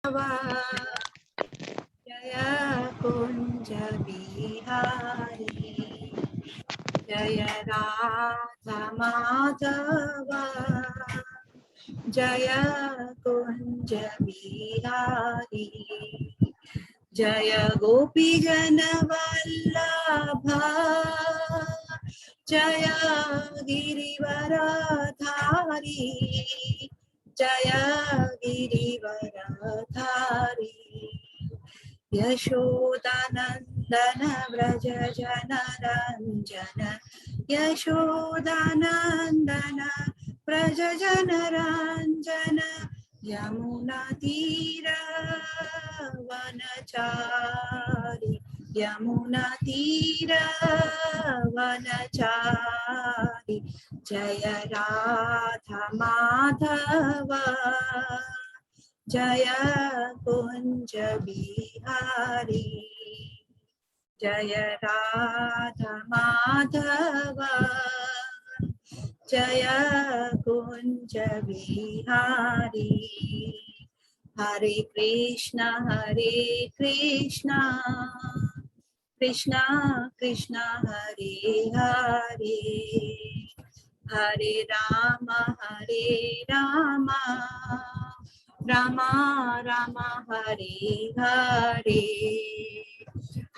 जय कुंज बिहारी जय राधा माधव जय कुंज बिहारी जय गोपी जन वल्लभ जय गिरिवरधारी जय गिरिवरधारी यशोदानंदन व्रज जनरंजन यशोदानंदन व्रज जनरंजन यमुना तीर वनचारी यमुना तीर वनचारी जय राधा माधव जय कुंज बिहारी जय राधा माधव जय कुंज बिहारी हरे कृष्ण कृष्ण कृष्ण हरे हरे हरे राम राम राम हरे हरे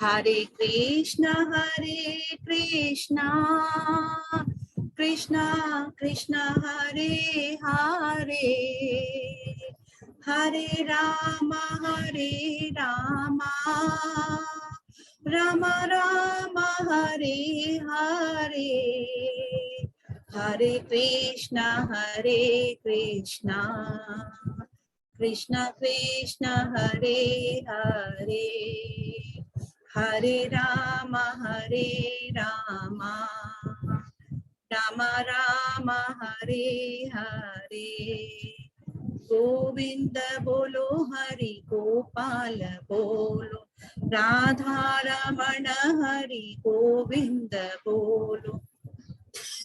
हरे कृष्ण कृष्ण कृष्ण हरे हरे हरे राम राम राम हरे हरे हरे कृष्ण कृष्ण कृष्ण हरे हरे हरे राम राम राम हरे हरे गोविंद बोलो हरि गोपाल बोलो राधा रमण हरि गोविंद बोलो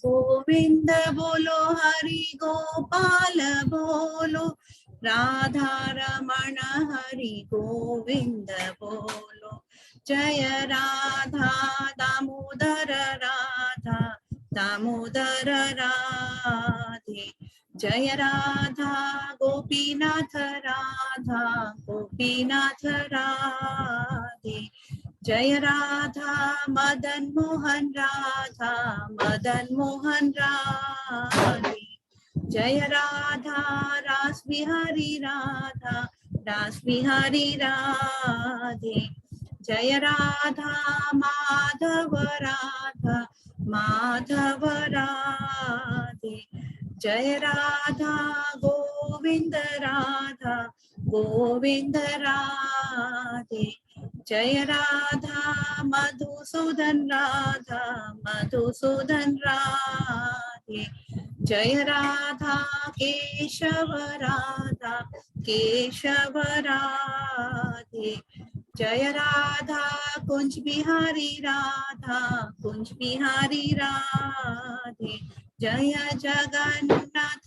गोविंद बोलो हरि गोपाल बोलो राधा रमण हरि गोविंद बोलो जय राधा दामोदर राधे जय राधा गोपीनाथ राधे जय राधा मदन मोहन राधे जय राधा रास बिहारी राधे जय राधा माधव राधे जय राधा गोविंद राधे जय राधा मधुसूदन राधे जय राधा केशव राधे जय राधा कुंज बिहारी राधे जय जगन्नाथ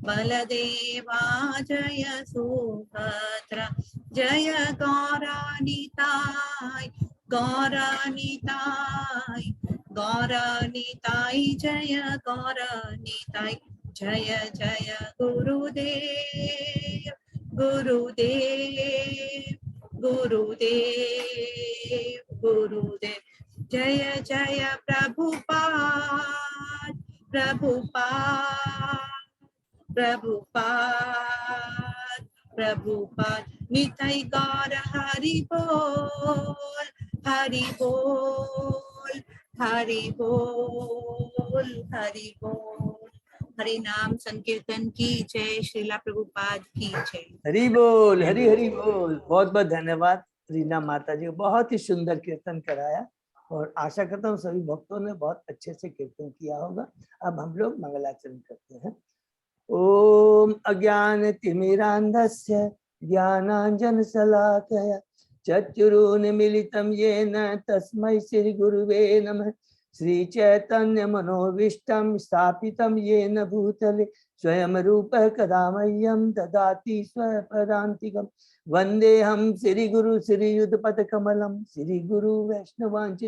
बलदेवा जय सुभद्रा जय गौरानिताय जय गौरानिताय जय जय गुरुदेव जय जय प्रभुपाद निताई गौर हरि बोल हरि नाम संकीर्तन की जय श्रीला प्रभुपाद की जय हरि बोल हरि बोल। बहुत बहुत धन्यवाद रीना माता जी, बहुत ही सुंदर कीर्तन कराया और आशा करता हूँ सभी भक्तों ने बहुत अच्छे से कीर्तन किया होगा। अब हम लोग मंगलाचरण करते हैं। ओम अज्ञान तिमिरांधस्य ज्ञानांजन शलाकया चक्षुरुन्मीलितं येन तस्मै श्री गुरुवे नमः। श्री चैतन्य मनोभीष्टं स्थापितं येन भूतले स्वयं रूप कदा मह्यं ददाति स्वपदान्तिकम्। वन्देऽहं श्री गुरु श्रीयुतपद कमलं श्री गुरु वैष्णवांच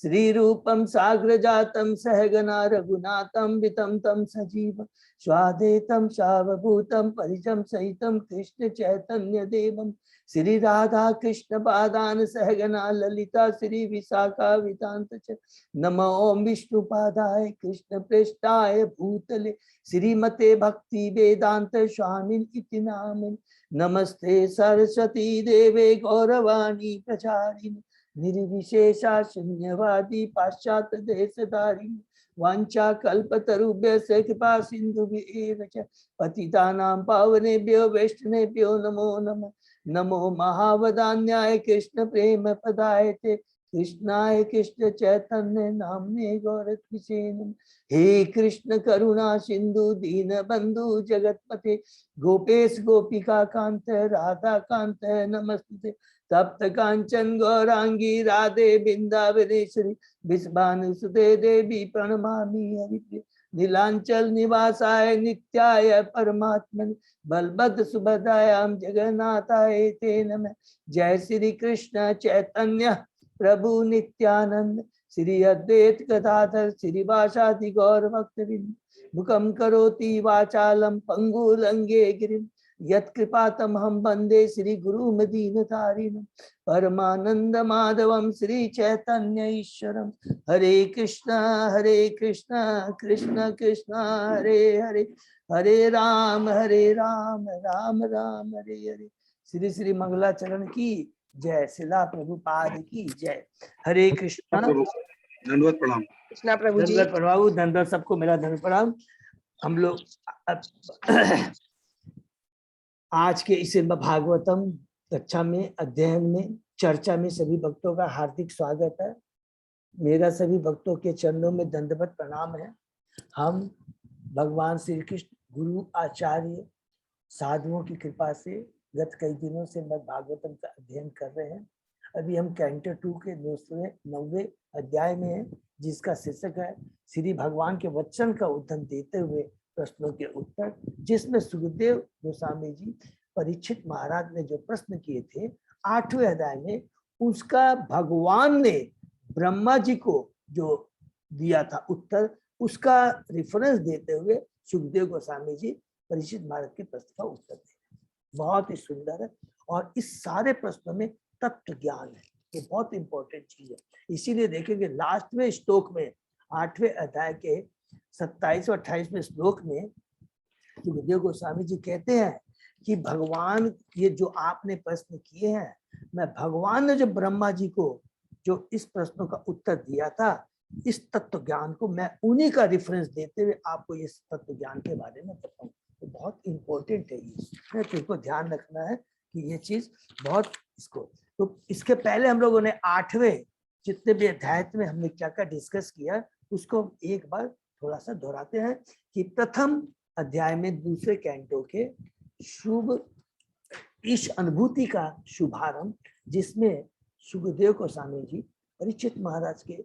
श्री रूपं साग्र जातं सहगना रघुनाथं वितं तं सजीव स्वादेतं सावभूतं परिजं सहितं कृष्ण चैतन्य देवं श्री राधा कृष्ण पादान सहगना ललिता श्री विशाखा वितांत च। नमो ओम विष्णुपादाय कृष्ण प्रेष्ठाय भूतले श्रीमते भक्ति वेदांत स्वामिन इति नामिन। नमस्ते सरस्वती देवे गौरवाणी प्रचारिणी निर्विशेषा शून्यवादी पाश्चात्य देशधारिणी वांछा कल्पतरुभ्यश्च कृपा सिन्धुभ्येव च पतितानां पावनेभ्यो वैष्णवेभ्यो नमो नमः। नमो महावदान्याय कृष्ण प्रेम पदायते कृष्णाय कृष्ण चैतन्य नाम्ने गौरत्विषे नमः। हे कृष्ण करुणा सिंधु दीन बंधु जगतपते गोपेश गोपिका कांत राधा कांत नमस्ते। तप्त कांचन गौरांगी राधे बिंदावनेश्वरी विश्वानुसुते देवी प्रणमामि हरिप्रिय। नीलांचल निवासाय नित्याय परमात्मने बलभद्र सुभद्रायां जगन्नाथाय ते नमः। जय श्री कृष्ण चैतन्य प्रभु नित्यानंद श्री अद्वैत गदाधर श्रीवासादि गौर भक्तवृंद। मुखं करोति वाचालं पंगुलंगे गिरिं यत्कृपातमहं वन्दे श्री गुरुं दीनतारिणं परमानंद माधवं श्री चैतन्य ईश्वरं। हरे कृष्णा कृष्ण कृष्ण हरे हरे हरे राम राम राम हरे हरे। श्री श्री मंगलाचरण की जय। शिला प्रभुपाद की जय। हरे कृष्णा। धन्यवाद प्रणाम। कृष्णा प्रभु जी। धन्यवाद प्रभु। धन्यवाद सबको मेरा धन्यवाद प्रणाम। हम लोग आज के इस भागवतम कक्षा में अध्ययन में चर्चा में सभी भक्तों का हार्दिक स्वागत है। मेरा सभी भक्तों के चरणों में दंडवत प्रणाम है। हम भगवान श्री कृष्ण गुरु आचार्य साधुओं की कृपा से गत कई दिनों से मैं भागवतम का अध्ययन कर रहे हैं। अभी हम कैंटो 2 के 290 अध्याय में हैं, जिसका शीर्षक है श्री भगवान के वचन का उद्धरण देते हुए प्रश्नों के उत्तर, जिसमें सुखदेव गोस्वामी जी परीक्षित महाराज ने जो प्रश्न किए थे 8वें अध्याय में, उसका भगवान ने ब्रह्मा जी को जो दिया था उत्तर, उसका रेफरेंस देते हुए सुखदेव गोस्वामी जी परीक्षित महाराज के प्रश्न का उत्तर दे। बहुत ही सुंदर है और इस सारे प्रश्नों में तत्व ज्ञान है, ये बहुत इंपॉर्टेंट चीज है। इसीलिए देखेंगे लास्ट में श्लोक में 8वें अध्याय के 27 और 28वें श्लोक में सुखदेव गोस्वामी जी कहते हैं कि भगवान ये जो आपने प्रश्न किए हैं, मैं भगवान ने जो ब्रह्मा जी को जो इस प्रश्नों का उत्तर दिया था, इस तत्व ज्ञान को मैं उन्हीं का रेफरेंस देते हुए आपको इस तत्व ज्ञान के बारे में बताऊं। तो बहुत इंपॉर्टेंट है ये, तुमको ध्यान रखना है कि ये चीज बहुत इसको। तो इसके पहले हम लोगों ने 8वें जितने भी अध्याय में हमने क्या क्या डिस्कस किया, उसको एक बार थोड़ा सा दोहराते हैं कि प्रथम अध्याय में दूसरे कैंटो के शुभ इस अनुभूति का शुभारंभ, जिसमें सुखदेव गोस्वामी जी परीक्षित महाराज के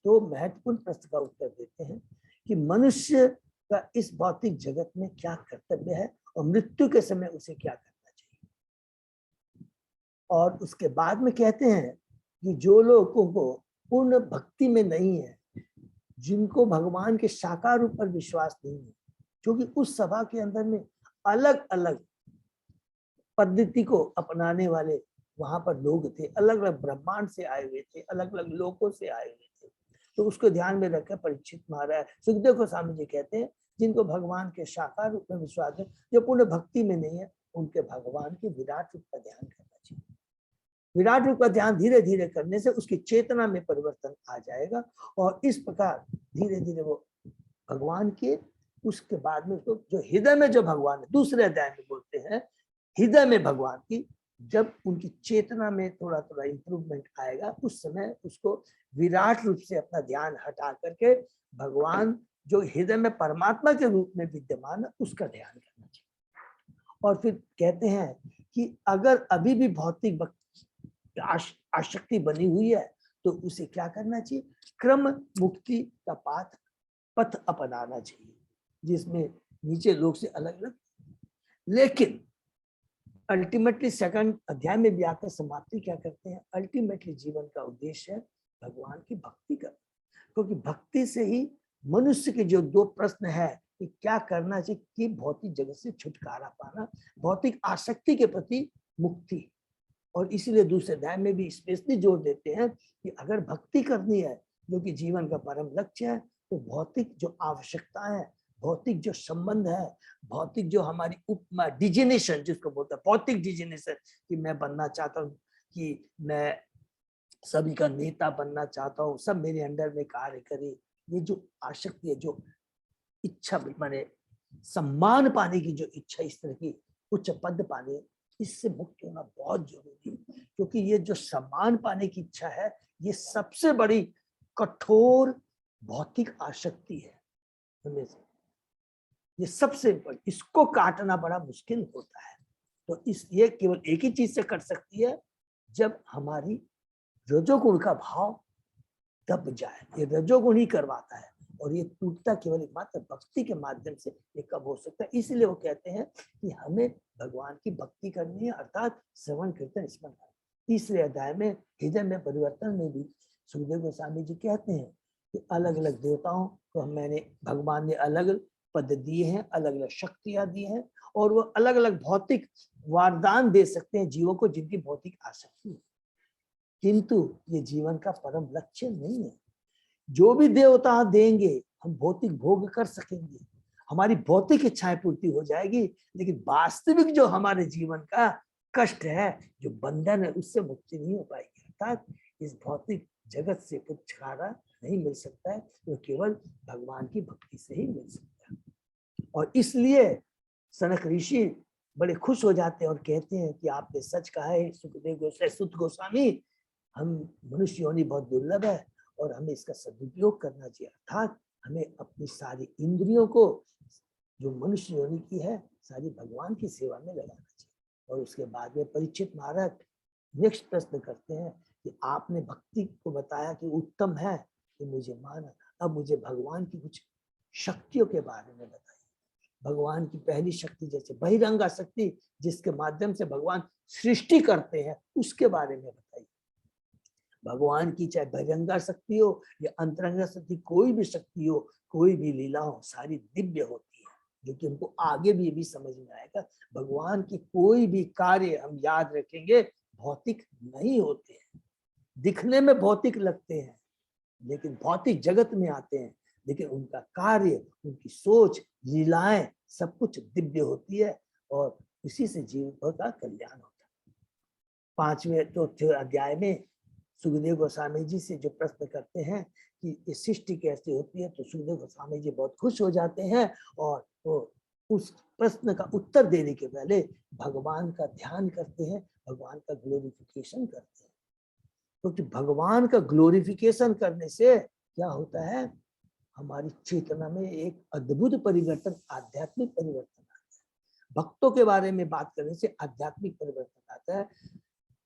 2 महत्वपूर्ण प्रश्न का उत्तर देते हैं कि मनुष्य का इस भौतिक जगत में क्या कर्तव्य है और मृत्यु के समय उसे क्या करना चाहिए। और उसके बाद में कहते हैं कि जो लोगों को पूर्ण भक्ति में नहीं है, जिनको भगवान के साकार रूप पर विश्वास नहीं है, क्योंकि उस सभा के अंदर में अलग अलग पद्धति को अपनाने वाले वहां पर लोग थे, अलग अलग ब्रह्मांड से आए हुए थे, अलग अलग लोकों से आए हुए थे। तो उसको ध्यान में रखकर परीक्षित महाराज सुखदेव गोस्वामी जी कहते हैं जिनको भगवान के साकार रूप में विश्वास है, जो पूर्ण भक्ति में नहीं है, उनके भगवान के विराट रूप का ध्यान करना चाहिए। विराट रूप का ध्यान धीरे धीरे करने से उसकी चेतना में परिवर्तन आ जाएगा और इस प्रकार धीरे धीरे वो भगवान के, उसके बाद में उसको जो हृदय में जो भगवान है, दूसरे अध्याय में बोलते हैं हृदय में भगवान की, जब उनकी चेतना में थोड़ा थोड़ा इंप्रूवमेंट आएगा, उस समय उसको विराट रूप से अपना ध्यान हटा करके भगवान जो हृदय में परमात्मा के रूप में विद्यमान है उसका ध्यान करना चाहिए। और फिर कहते हैं कि अगर अभी भी भौतिक आसक्ति बनी हुई है तो उसे क्या करना चाहिए, क्रम मुक्ति का पथ अपनाना चाहिए, जिसमें नीचे लोग से अलग अलग। लेकिन अल्टीमेटली सेकंड अध्याय में भी आकर समाप्ति क्या करते हैं, अल्टीमेटली जीवन का उद्देश्य है भगवान की भक्ति करना, क्योंकि भक्ति से ही मनुष्य के जो दो प्रश्न है कि क्या करना चाहिए, कि भौतिक जगत से छुटकारा पाना, भौतिक आसक्ति के प्रति मुक्ति। और इसीलिए दूसरे अध्याय में भी स्पेशली जोर देते हैं कि अगर भक्ति करनी है जो कि जीवन का परम लक्ष्य है, तो भौतिक जो आवश्यकता है, भौतिक जो संबंध है, भौतिक जो हमारी उपमा डिजिनेशन जिसको बोलते हैं भौतिक डिजिनेशन, कि मैं बनना चाहता हूँ, कि मैं सभी का नेता बनना चाहता हूँ, सब मेरे अंडर में कार्य करे, ये जो आसक्ति है, जो इच्छा माने सम्मान पाने की जो इच्छा, इस तरह की उच्च पद पाने, इससे मुक्त होना बहुत जरूरी है। क्योंकि ये जो सम्मान पाने की इच्छा है, ये सबसे बड़ी कठोर भौतिक आसक्ति है उनमें से, ये सबसे बड़ी, इसको काटना बड़ा मुश्किल होता है। तो ये केवल एक ही चीज से कट सकती है, जब हमारी रजोगुण का भाव दब जाए। ये रजोगुण ही करवाता है, और ये टूटता केवल एकमात्र भक्ति के माध्यम से ये कब हो सकता है। इसलिए वो कहते हैं कि हमें भगवान की भक्ति करनी है, अर्थात श्रवण कीर्तन स्मरण। तीसरे अध्याय में हृदय में परिवर्तन में भी सुखदेव गोस्वामी जी कहते हैं कि अलग अलग देवताओं को मैंने, भगवान ने अलग अलग पद दिए हैं, अलग अलग शक्तियां दी हैं, और वो अलग अलग भौतिक वरदान दे सकते हैं जीवों को जिनकी भौतिक आसक्ति है। किंतु ये जीवन का परम लक्ष्य नहीं है। जो भी देवता देंगे हम भौतिक भोग कर सकेंगे, हमारी भौतिक इच्छाएं पूर्ति हो जाएगी, लेकिन वास्तविक जो हमारे जीवन का कष्ट है, जो बंधन है, उससे मुक्ति नहीं हो पाएगी। अर्थात इस भौतिक जगत से छुटकारा नहीं मिल सकता है, वो केवल भगवान की भक्ति से ही मिल सकता है। और इसलिए सनक ऋषि बड़े खुश हो जाते हैं और कहते हैं कि आपने सच कहा है सुखदेव गोस्वामी, सुत गोस्वामी, हम मनुष्य योनि बहुत दुर्लभ है और हमें इसका सदुपयोग करना चाहिए। अर्थात हमें अपनी सारी इंद्रियों को जो मनुष्य योनि की है सारी भगवान की सेवा में लगाना चाहिए। और उसके बाद में परीक्षित महाराज नेक्स्ट प्रश्न करते हैं कि आपने भक्ति को बताया कि उत्तम है, कि मुझे माना, अब मुझे भगवान की कुछ शक्तियों के बारे में बताइए। भगवान की पहली शक्ति जैसे बहिरंगा शक्ति, जिसके माध्यम से भगवान सृष्टि करते हैं, उसके बारे में बताइए। भगवान की चाहे बहिरंगा शक्ति हो या अंतरंगा शक्ति, कोई भी शक्ति हो, कोई भी लीला हो, सारी दिव्य होती है, जो कि हमको आगे भी समझ में आएगा। भगवान की कोई भी कार्य हम याद रखेंगे भौतिक नहीं होते हैं, दिखने में भौतिक लगते हैं, लेकिन भौतिक जगत में आते हैं, लेकिन उनका कार्य, उनकी सोच, लीलाएं सब कुछ दिव्य होती है, और इसी से जीव का कल्याण होता है। 5वें चौथे अध्याय में सुखदेव गोस्वामी जी से जो प्रश्न करते हैं कि ये सृष्टि कैसे होती है, तो सुखदेव गोस्वामी जी बहुत खुश हो जाते हैं, और वो उस प्रश्न का उत्तर देने के पहले भगवान का ध्यान करते हैं, भगवान का ग्लोरिफिकेशन करते हैं। क्योंकि भगवान का ग्लोरिफिकेशन करने से क्या होता है, हमारी चेतना में एक अद्भुत परिवर्तन, आध्यात्मिक परिवर्तन आता है। भक्तों के बारे में बात करने से आध्यात्मिक परिवर्तन आता है।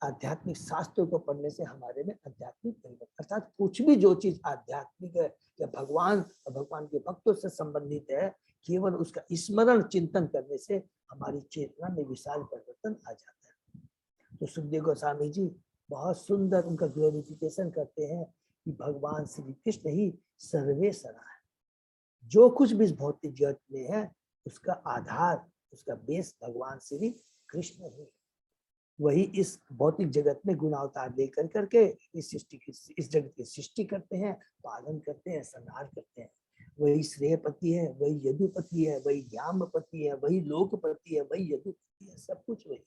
आध्यात्मिक शास्त्रों को पढ़ने से हमारे में आध्यात्मिक परिवर्तन, अर्थात कुछ भी जो चीज आध्यात्मिक है या भगवान और भगवान के भक्तों से संबंधित है, केवल उसका स्मरण चिंतन करने से हमारी चेतना में विशाल परिवर्तन आ जाता है। तो सुखदेव गोस्वामी जी बहुत सुंदर उनका ग्लोरिफिकेशन करते हैं कि भगवान श्री कृष्ण ही सर्वेश्वरा है। जो कुछ भी इस भौतिक जगत में है, उसका आधार, उसका बेस भगवान श्री कृष्ण ही। वही इस भौतिक जगत में गुणावतार लेकर करके इस जगत की सृष्टि करते हैं, पालन करते हैं, संहार करते हैं। वही श्रेयपति है, वही यदुपति है, वही यामपति है, वही लोकपति है, वही यदुपति है, सब कुछ वही।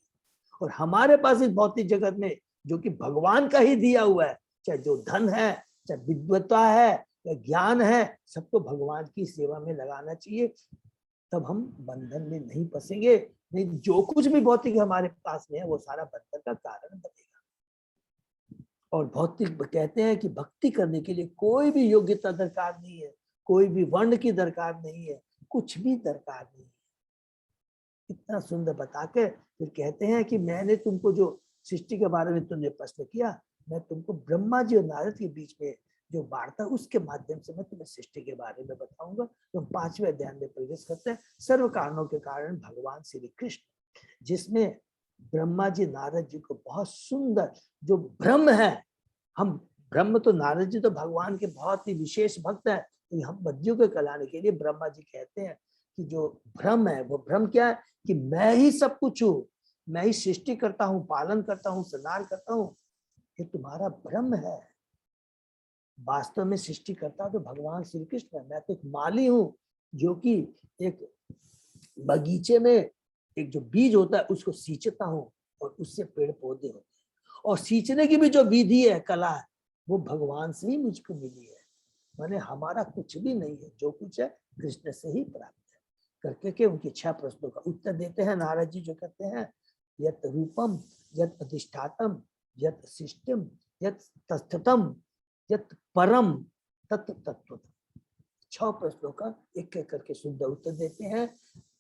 और हमारे पास इस भौतिक जगत में जो कि भगवान का ही दिया हुआ है, चाहे जो धन है, चाहे विद्वता है या ज्ञान है, सबको भगवान की सेवा में लगाना चाहिए, तब हम बंधन में नहीं फंसेंगे। नहीं, जो कुछ भी भौतिक हमारे पास में है वो सारा बंधन का कारण बनेगा। और भौतिक कहते हैं कि भक्ति करने के लिए कोई भी योग्यता दरकार नहीं है, कोई भी वर्ण की दरकार नहीं है, कुछ भी दरकार नहीं है। इतना सुंदर बता के फिर कहते हैं कि मैंने तुमको जो सृष्टि के बारे में तुमने प्रश्न किया, मैं तुमको ब्रह्मा जी और नारद के बीच में जो वार्ता, उसके माध्यम से मैं तुम्हें सृष्टि के बारे में बताऊंगा। तो हम 5वें अध्याय में प्रवेश करते हैं, सर्व कारणों के कारण भगवान श्री कृष्ण, जिसमें ब्रह्मा जी नारद जी को बहुत सुंदर जो ब्रह्म है, हम ब्रह्म तो नारद जी तो भगवान के बहुत ही विशेष भक्त है, तो हम बद्धियों को कहलाने के लिए ब्रह्मा जी कहते हैं कि जो भ्रम है, वो भ्रम क्या है कि मैं ही सब कुछ हूँ, मैं ही सृष्टि करता हूँ, पालन करता हूँ, संहार करता हूँ, ये तुम्हारा भ्रम है। वास्तव में सृष्टि करता तो भगवान श्री कृष्ण है। मैं तो एक माली हूँ जो कि एक बगीचे में एक जो बीज होता है उसको सींचता हूँ और उससे पेड़ पौधे होते हैं, और सींचने की भी जो विधि है, कला है, वो भगवान से ही मुझको मिली है। माने हमारा कुछ भी नहीं है, जो कुछ है कृष्ण से ही प्राप्त है। करके के उनके 6 प्रश्नों का उत्तर देते हैं नारद जी, जो कहते हैं यत रूपम, यत अधिष्ठातम, यत शिष्टम, यत तस्थतम, यत परम, तत् तत्व। 6 प्रश्नों का एक एक करके शुद्ध उत्तर देते हैं।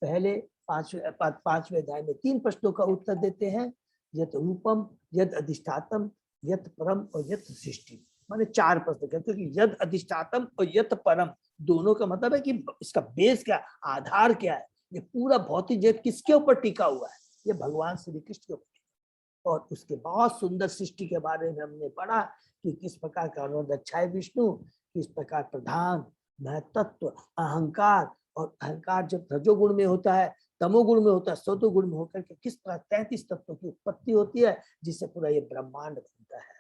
पहले 5वें अध्याय में 3 प्रश्नों का उत्तर देते हैं, यत रूपम, यद अधिष्ठातम, यत परम और यत सृष्टि। माने 4 प्रश्न कहते हैं कि यद अधिष्ठातम और यत परम, दोनों का मतलब है कि इसका बेस क्या, आधार क्या है, ये पूरा भौतिक जगत किसके ऊपर टिका हुआ है, ये भगवान श्री कृष्ण के ऊपर। और उसके बहुत सुंदर सृष्टि के बारे में हमने पढ़ा कि किस प्रकार का अनुदक्षा है विष्णु, किस प्रकार प्रधान, महतत्व, अहंकार, और अहंकार जब रजोगुण में होता है, तमोगुण में होता है, सतोगुण में होकर के किस तरह 33 तत्वों की उत्पत्ति होती है, जिससे पूरा ये ब्रह्मांड बनता है।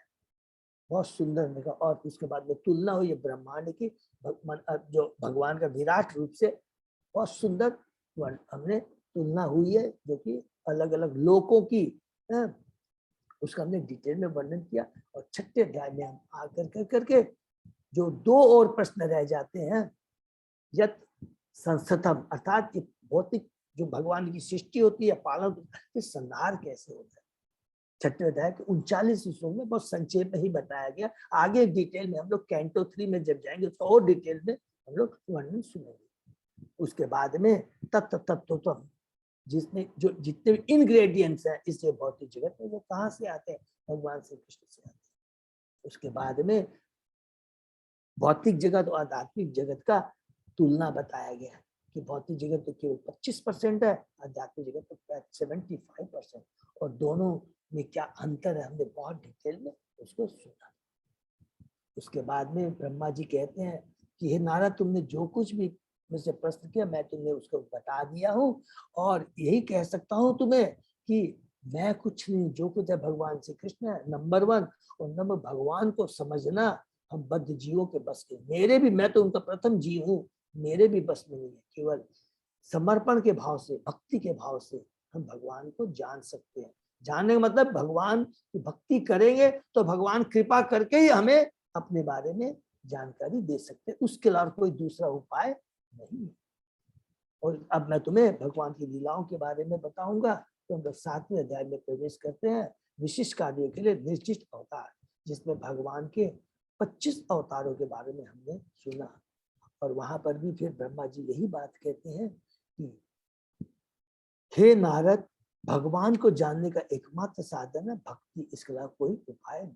बहुत सुंदर लगा। और उसके बाद में तुलना हुई है ब्रह्मांड की जो भगवान का विराट रूप से, बहुत सुंदर हमने तुलना हुई है, जो कि अलग अलग लोकों की उसका हमने डिटेल में वर्णन किया। और 6ठे अध्याय में हम आकर करके जो 2 और प्रश्न रह जाते हैं, यत संस्थतम, अर्थात ये भौतिक जो भगवान की सृष्टि होती है, पालन, ये संहार कैसे होता है। 6ठे अध्याय के 39 श्लोक में बहुत संक्षेप में ही बताया गया। आगे डिटेल में हम लोग कैंटो 3 में जब जाएंगे तो और डिटेल में हम लोग वर्णन सुनेंगे। उसके बाद में तत्व, जिसमें जो जितने भी इंग्रेडिएंट्स हैं इस भौतिक जगत में, वो कहाँ से आते हैं, भगवान श्री कृष्ण से आते हैं। उसके बाद में भौतिक जगत और आध्यात्मिक जगत का तुलना बताया गया कि भौतिक जगत तो केवल 25% है, आध्यात्मिक जगत तो 75%, और दोनों में क्या अंतर है हमने बहुत डिटेल में उसको सुना। उसके बाद में ब्रह्मा जी कहते हैं कि हे नारद, तुमने जो कुछ भी मुझसे प्रश्न किया मैं तुम्हें उसको बता दिया हूँ, और यही कह सकता हूँ तुम्हें कि मैं कुछ नहीं, जो कुछ है भगवान श्री कृष्ण है, नंबर 1। और नंबर भगवान को समझना हम बद्ध जीवों के बस के, मेरे भी, मैं तो उनका प्रथम जीव हूँ, मेरे भी बस में नहीं है। केवल समर्पण के भाव से, भक्ति के भाव से हम भगवान को जान सकते हैं। जानने का मतलब भगवान की भक्ति करेंगे तो भगवान कृपा करके ही हमें अपने बारे में जानकारी दे सकते हैं, उसके अलावा कोई दूसरा उपाय नहीं। और अब मैं तुम्हें भगवान की लीलाओं के बारे में बताऊंगा। तो हम 7वें अध्याय में प्रवेश करते हैं, विशिष्ट कार्यों के लिए निर्दिष्ट अवतार, जिसमें भगवान के 25 अवतारों के बारे में हमने सुना। और वहां पर भी फिर ब्रह्मा जी यही बात कहते हैं कि हे नारद, भगवान को जानने का एकमात्र साधन है भक्ति, इसके अलावा कोई उपाय नहीं।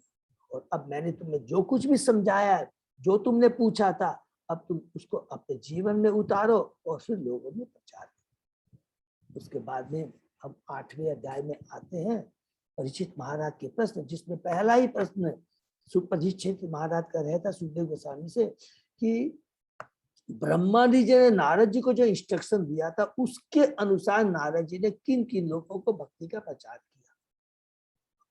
और अब मैंने तुम्हें जो कुछ भी समझाया है, जो तुमने पूछा था, अब तुम उसको अपने जीवन में उतारो और फिर लोगों में प्रचार करो। उसके बाद में हम 8वें अध्याय में आते हैं, परीक्षित महाराज के प्रश्न, जिसमें पहला ही प्रश्न परीक्षित महाराज का रहता सुखदेव गोस्वामी से कि ब्रह्मा जी ने नारद जी को जो इंस्ट्रक्शन दिया था, उसके अनुसार नारद जी ने किन किन लोगों को भक्ति का प्रचार किया।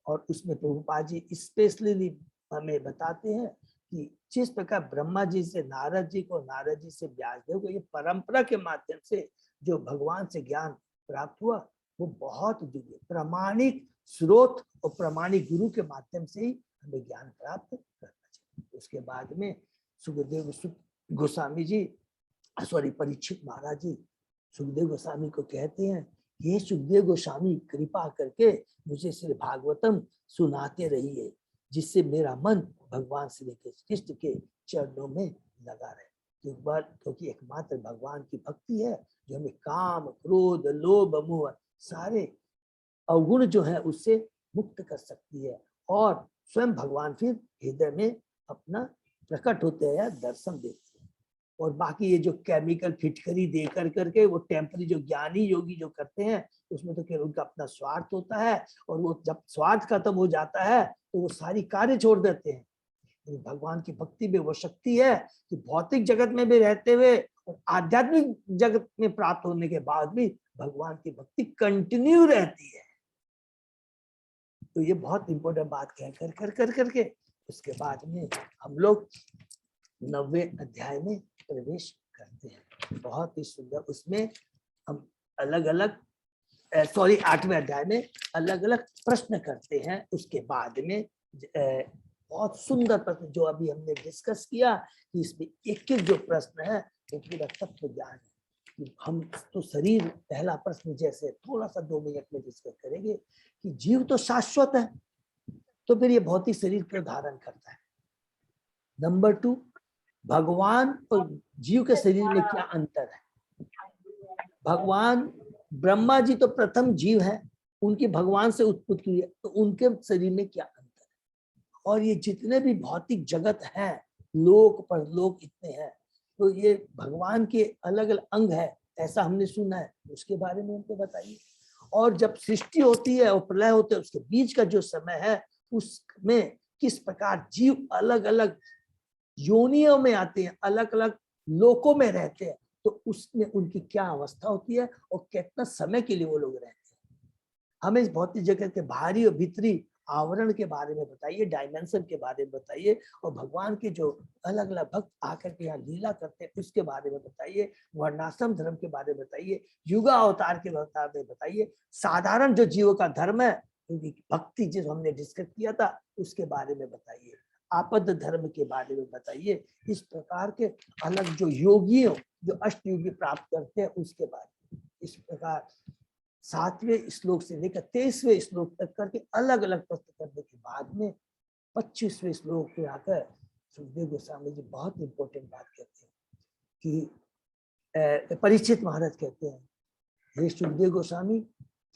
और उसमें प्रभुपाद जी स्पेशली हमें बताते हैं कि जिस प्रकार ब्रह्मा जी से नारद जी को, नारद जी से व्यासदेव को, ये परंपरा के माध्यम से जो भगवान से ज्ञान प्राप्त हुआ, वो बहुत दिव्य प्रामाणिक स्रोत और प्रामाणिक गुरु के माध्यम से ही हमें ज्ञान प्राप्त करना चाहिए। उसके बाद में सुखदेव गोस्वामी जी, सॉरी परीक्षित महाराज जी सुखदेव गोस्वामी को कहते हैं, ये सुखदेव गोस्वामी कृपा करके मुझे श्री भागवतम सुनाते रहिए, जिससे मेरा मन भगवान श्री कृष्ण के चरणों में लगा रहे। क्योंकि एकमात्र भगवान की भक्ति है जो हमें काम, क्रोध, लोभ, मोह सारे अवगुण जो है उससे मुक्त कर सकती है, और स्वयं भगवान फिर हृदय में अपना प्रकट होते हैं या दर्शन देते हैं। और बाकी ये जो केमिकल फिटकरी दे करके वो टेम्परी जो ज्ञानी योगी जो करते हैं, उसमें तो केवल उनका अपना स्वार्थ होता है, और वो जब स्वार्थ खत्म हो जाता है तो वो सारी कार्य छोड़ देते हैं। भगवान की भक्ति में वो शक्ति है कि भौतिक जगत में भी रहते हुए और आध्यात्मिक जगत में प्राप्त होने के बाद भी भगवान की भक्ति कंटिन्यू रहती है। तो ये बहुत इंपॉर्टेंट बात कह कर करके उसके बाद में हम लोग 9वें अध्याय में प्रवेश करते हैं। बहुत ही सुंदर, उसमें हम अलग अलग 8वें अध्याय में अलग अलग प्रश्न करते हैं। उसके बाद में बहुत सुंदर प्रश्न जो अभी हमने डिस्कस किया कि इसमें एक एक जो प्रश्न है वो पूरा तत्व ज्ञान है। हम तो शरीर, पहला प्रश्न जैसे थोड़ा सा 2 मिनट में डिस्कस करेंगे कि जीव तो शाश्वत है, तो फिर ये भौतिक शरीर क्यों धारण करता है। नंबर 2, भगवान और जीव के शरीर में क्या अंतर है। भगवान ब्रह्मा जी तो प्रथम जीव है, उनकी भगवान से उत्पत्ति हुई है, तो उनके शरीर में क्या अंतर है। और ये जितने भी भौतिक जगत हैं, लोक परलोक इतने हैं, तो ये भगवान के अलग अलग अंग है, ऐसा हमने सुना है, उसके बारे में हमको बताइए। और जब सृष्टि होती है और प्रलय होते हैं, उसके बीच का जो समय है, उसमें किस प्रकार जीव अलग अलग योनियों में आते हैं, अलग अलग लोकों में रहते हैं, तो उसमें उनकी क्या अवस्था होती है और कितना समय के लिए वो लोग रहते हैं। हमें इस भौतिक जगत के बाहरी और भीतरी आवरण के बारे में बताइए, डायमेंशन के बारे में बताइए, और भगवान के जो अलग अलग भक्त आकर के यहाँ लीला करते हैं उसके बारे में बताइए, वर्णाश्रम धर्म के बारे में बताइए, युगा अवतार के बारे में बताइए, साधारण जो जीवों का धर्म है, क्योंकि भक्ति जिस हमने डिस्कस किया था उसके बारे में बताइए, आपद धर्म के बारे में बताइए। इस प्रकार के अलग जो योगियों जो अष्टयोगी प्राप्त करते हैं उसके बारे में, इस प्रकार 7वें श्लोक से लेकर 23वें श्लोक तक करके अलग अलग प्रश्न करने के बाद में 25वें श्लोक पे आकर सुखदेव गोस्वामी जी बहुत इंपॉर्टेंट बात कहते हैं कि परीक्षित महाराज कहते हैं, हे सुखदेव गोस्वामी,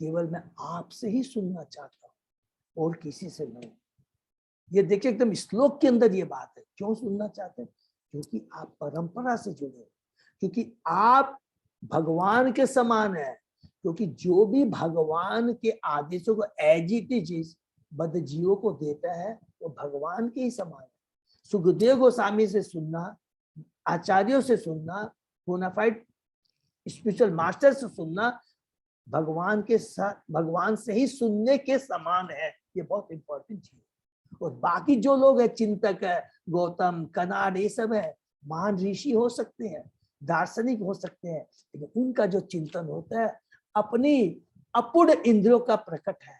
केवल मैं आपसे ही सुनना चाहता हूँ और किसी से नहीं। ये देखिए एकदम श्लोक के अंदर ये बात है। क्यों सुनना चाहते हैं? क्योंकि आप परंपरा से जुड़े हो, क्योंकि आप भगवान के समान है, क्योंकि जो भी भगवान के आदेशों को एज इट इज बद्ध जीवों को देता है वो भगवान के ही समान है। सुखदेव गोस्वामी से सुनना, आचार्यों से सुनना, बोनाफाइड स्पिरिचुअल मास्टर से सुनना भगवान के साथ, भगवान से ही सुनने के समान है। ये बहुत इंपॉर्टेंट चीज है। और बाकी जो लोग है, चिंतक है, गौतम, कनाड, ये सब है, महान ऋषि हो सकते हैं, दार्शनिक हो सकते हैं, लेकिन उनका जो चिंतन होता है अपनी अपूर्ण इंद्रियों का प्रकट है,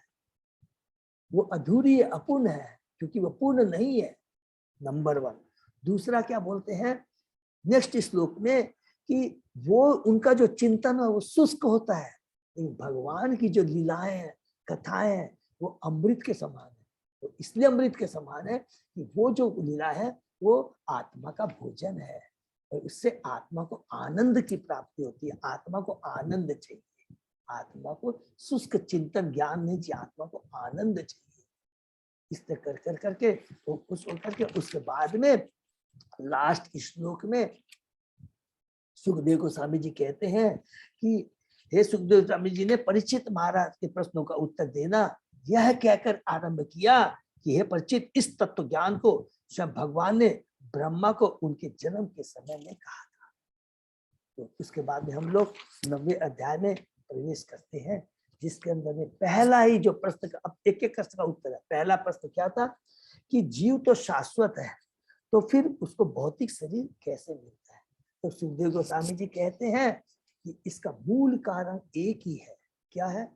वो अधूरी है, अपूर्ण है, क्योंकि वो पूर्ण नहीं है। नंबर 1। दूसरा क्या बोलते हैं नेक्स्ट श्लोक में कि वो उनका जो चिंतन है वो शुष्क होता है, लेकिन भगवान की जो लीलाएं हैं, कथाएं हैं, वो अमृत के समान है। तो इसलिए अमृत के समान है कि वो जो लीला है वो आत्मा का भोजन है, और इससे आत्मा को आनंद की प्राप्ति होती है। आत्मा को आनंद चाहिए, आत्मा को शुष्क चिंतन ज्ञान नहीं चाहिए, आत्मा को आनंद चाहिए। इस तरह कर करके तो कुछ करके उसके बाद में लास्ट श्लोक में सुखदेव गोस्वामी जी कहते हैं कि हे सुखदेव गोस्वामी जी ने परीक्षित महाराज के प्रश्नों का उत्तर देना यह कहकर आरंभ किया कि हे परीक्षित, इस तत्व ज्ञान को स्वयं भगवान ने ब्रह्मा को उनके जन्म के समय में कहा था। तो उसके बाद में हम लोग 9वें अध्याय में प्रवेश करते हैं, जिसके अंदर में पहला ही जो प्रश्न का, अब एक एक प्रश्न का उत्तर है। पहला प्रश्न क्या था कि जीव तो शाश्वत है, तो फिर उसको भौतिक शरीर कैसे मिलता है। तो सुखदेव गोस्वामी जी कहते हैं कि इसका मूल कारण एक ही है। क्या है?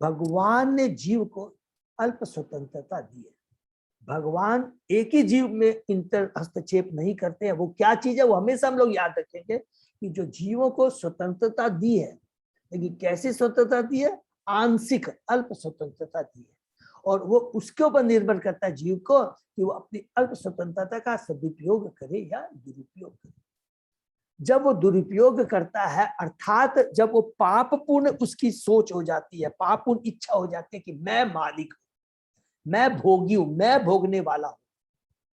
भगवान ने जीव को अल्प स्वतंत्रता दी है। भगवान एक ही जीव में इंटर हस्तक्षेप नहीं करते हैं। वो क्या चीज है वो हमेशा हम लोग याद रखेंगे कि जो जीवों को स्वतंत्रता दी है, लेकिन कैसी स्वतंत्रता दी है? आंशिक अल्प स्वतंत्रता दी है, और वो उसके ऊपर निर्भर करता है जीव को कि वो अपनी अल्प स्वतंत्रता का सदुपयोग करे या दुरुपयोग करे। जब वो दुरुपयोग करता है, अर्थात जब वो पापपूर्ण उसकी सोच हो जाती है, पापपूर्ण इच्छा हो जाती है कि मैं मालिक हूं, मैं भोगी हूं, मैं भोगने वाला हूं,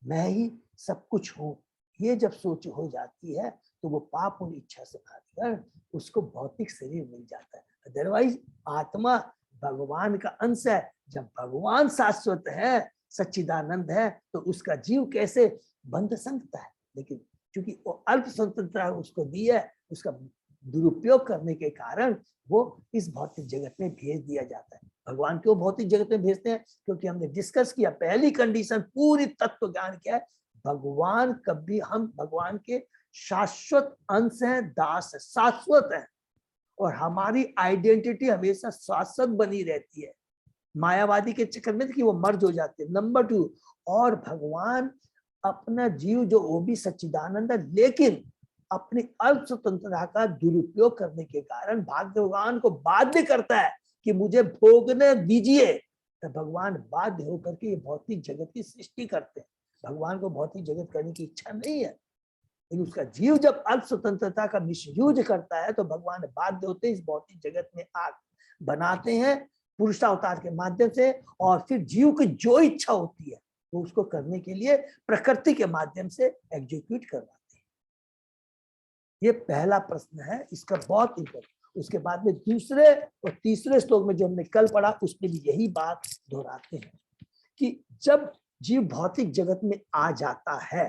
मैं ही सब कुछ हो, ये जब सोच हो जाती है तो वो पाप और इच्छा से भागकर उसको भौतिक शरीर मिल जाता है। अदरवाइज आत्मा भगवान का अंश है। जब भगवान शाश्वत है, सच्चिदानंद है, तो उसका जीव कैसे बंध सकता है? लेकिन क्योंकि वो अल्प स्वतंत्रता उसको दी है, उसका दुरुपयोग करने के कारण वो इस भौतिक जगत में भेज दिया जाता है। भगवान क्यों भौतिक जगत में भेजते हैं? क्योंकि हमने डिस्कस किया, पहली कंडीशन पूरी तत्व ज्ञान क्या है, भगवान कभी, हम भगवान के शाश्वत अंश हैं, दास है, शाश्वत है, और हमारी आइडेंटिटी हमेशा शाश्वत बनी रहती है। मायावादी के चक्कर में कि वो मर्ज हो जाते हैं। नंबर 2, और भगवान अपना जीव जो वो भी सच्चिदानंद है, लेकिन अपनी अल्प स्वतंत्रता का दुरुपयोग करने के कारण भगवान को बाध्य करता है कि मुझे भोगने दीजिए। तो भगवान बाध्य होकर के ये भौतिक जगत की सृष्टि करते हैं। भगवान को भौतिक जगत करने की इच्छा नहीं है, लेकिन उसका जीव जब अल्प स्वतंत्रता का मिसयूज करता है तो भगवान बाध्य होते इस भौतिक जगत में आग बनाते हैं पुरुषावतार के माध्यम से, और फिर जीव की जो इच्छा होती है वो उसको करने के लिए प्रकृति के माध्यम से एग्जीक्यूट करवाते हैं। ये पहला प्रश्न है, इसका बहुत इंपॉर्टेंट। उसके बाद में दूसरे और तीसरे श्लोक में जो हमने कल पढ़ा उसमें भी यही बात दोहराते हैं कि जब जीव भौतिक जगत में आ जाता है,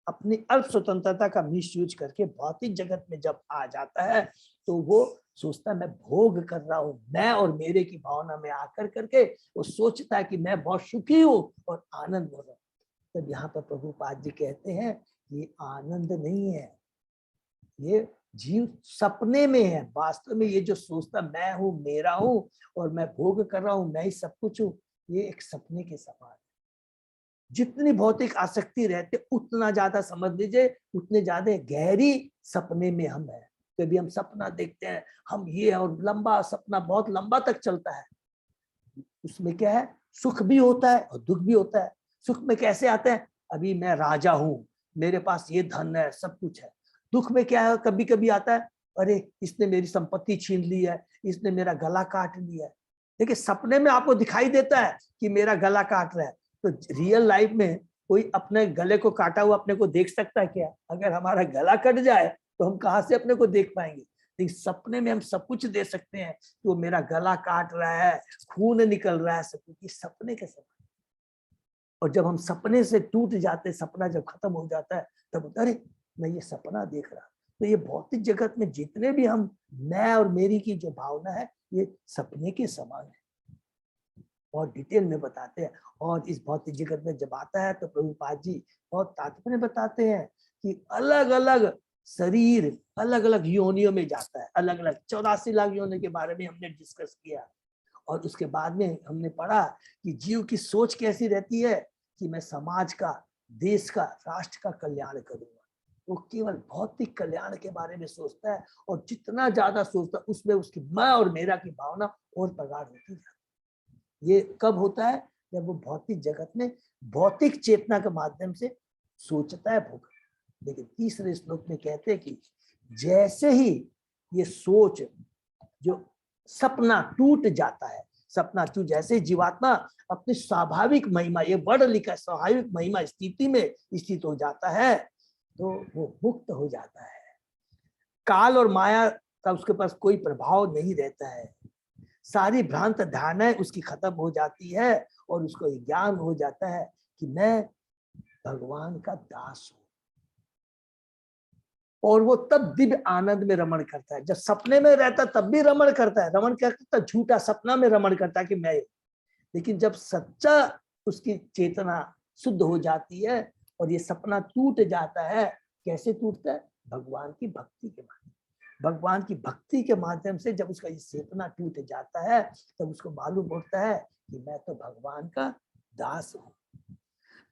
अपनी अल्प स्वतंत्रता का मिसयूज करके भौतिक जगत में जब आ जाता है, तो वो सोचता है मैं भोग कर रहा हूं, मैं और मेरे की भावना में आकर करके वो सोचता है कि मैं बहुत सुखी हूं और आनंद हो रहा हूं। तब यहाँ पर प्रभुपाद जी कहते हैं ये आनंद नहीं है, ये जीव सपने में है। वास्तव में ये जो सोचता मैं हूं, मेरा हूं और मैं भोग कर रहा हूं, मैं ही सब कुछ हूं, ये एक सपने के समान है। जितनी भौतिक आसक्ति रहते उतना ज्यादा समझ लीजिए, उतने ज्यादा गहरी सपने में हम हैं। कभी हम सपना देखते हैं हम ये, और लंबा सपना बहुत लंबा तक चलता है। उसमें क्या है, सुख भी होता है और दुख भी होता है। सुख में कैसे आते हैं, अभी मैं राजा हूं, मेरे पास ये धन है, सब कुछ है। दुख में क्या है, कभी कभी आता है अरे इसने मेरी संपत्ति छीन ली है, इसने मेरा गला काट लिया है। देखिए सपने में आपको दिखाई देता है कि मेरा गला काट रहा है, तो रियल लाइफ में कोई अपने गले को काटा हुआ अपने को देख सकता है क्या? अगर हमारा गला कट जाए तो हम कहाँ से अपने को देख पाएंगे? लेकिन सपने में हम सब कुछ दे सकते हैं कि वो मेरा गला काट रहा है, खून निकल रहा है, सब कुछ सपने के सपने। और जब हम सपने से टूट जाते, सपना जब खत्म हो जाता है, तब अरे मैं ये सपना देख रहा। तो ये भौतिक जगत में जितने भी हम मैं और मेरी की जो भावना है, ये सपने के समान है। और डिटेल में बताते हैं। और इस भौतिक जगत में जब आता है तो प्रभुपाद जी बहुत तात्पर्य बताते हैं कि अलग अलग शरीर अलग अलग योनियों में जाता है। अलग अलग 84 लाख योनि के बारे में हमने डिस्कस किया। और उसके बाद में हमने पढ़ा कि जीव की सोच कैसी रहती है कि मैं समाज का, देश का, राष्ट्र का कल्याण करूंगा। वो केवल भौतिक कल्याण के बारे में सोचता है, और जितना ज्यादा सोचता है उसमें उसकी मैं और मेरा की भावना और प्रगाढ़ होती जाती है। ये कब होता है, जब वो भौतिक जगत में भौतिक चेतना के माध्यम से सोचता है भोग। लेकिन तीसरे श्लोक में कहते हैं कि जैसे ही ये सोच जो सपना टूट जाता है, सपना टूट जैसे जीवात्मा अपनी स्वाभाविक महिमा, ये बढ़ लिखा स्वाभाविक महिमा स्थिति में स्थित हो जाता है, तो वो मुक्त हो जाता है। काल और माया का उसके पास कोई प्रभाव नहीं रहता है। सारी भ्रांत धारणाएं उसकी खत्म हो जाती है, और उसको ज्ञान हो जाता है कि मैं भगवान का दास हूं। और वो तब दिव्य आनंद में रमण करता है। जब सपने में रहता तब भी रमण करता है, रमण क्या करता है, झूठा सपना में रमण करता है कि मैं। लेकिन जब सच्चा उसकी चेतना शुद्ध हो जाती है और ये सपना टूट जाता है, कैसे टूटता है, भगवान की भक्ति के माध्यम। भगवान की भक्ति के माध्यम से जब उसका ये चेतना टूट जाता है, तब उसको मालूम होता है कि मैं तो भगवान का दास हूं।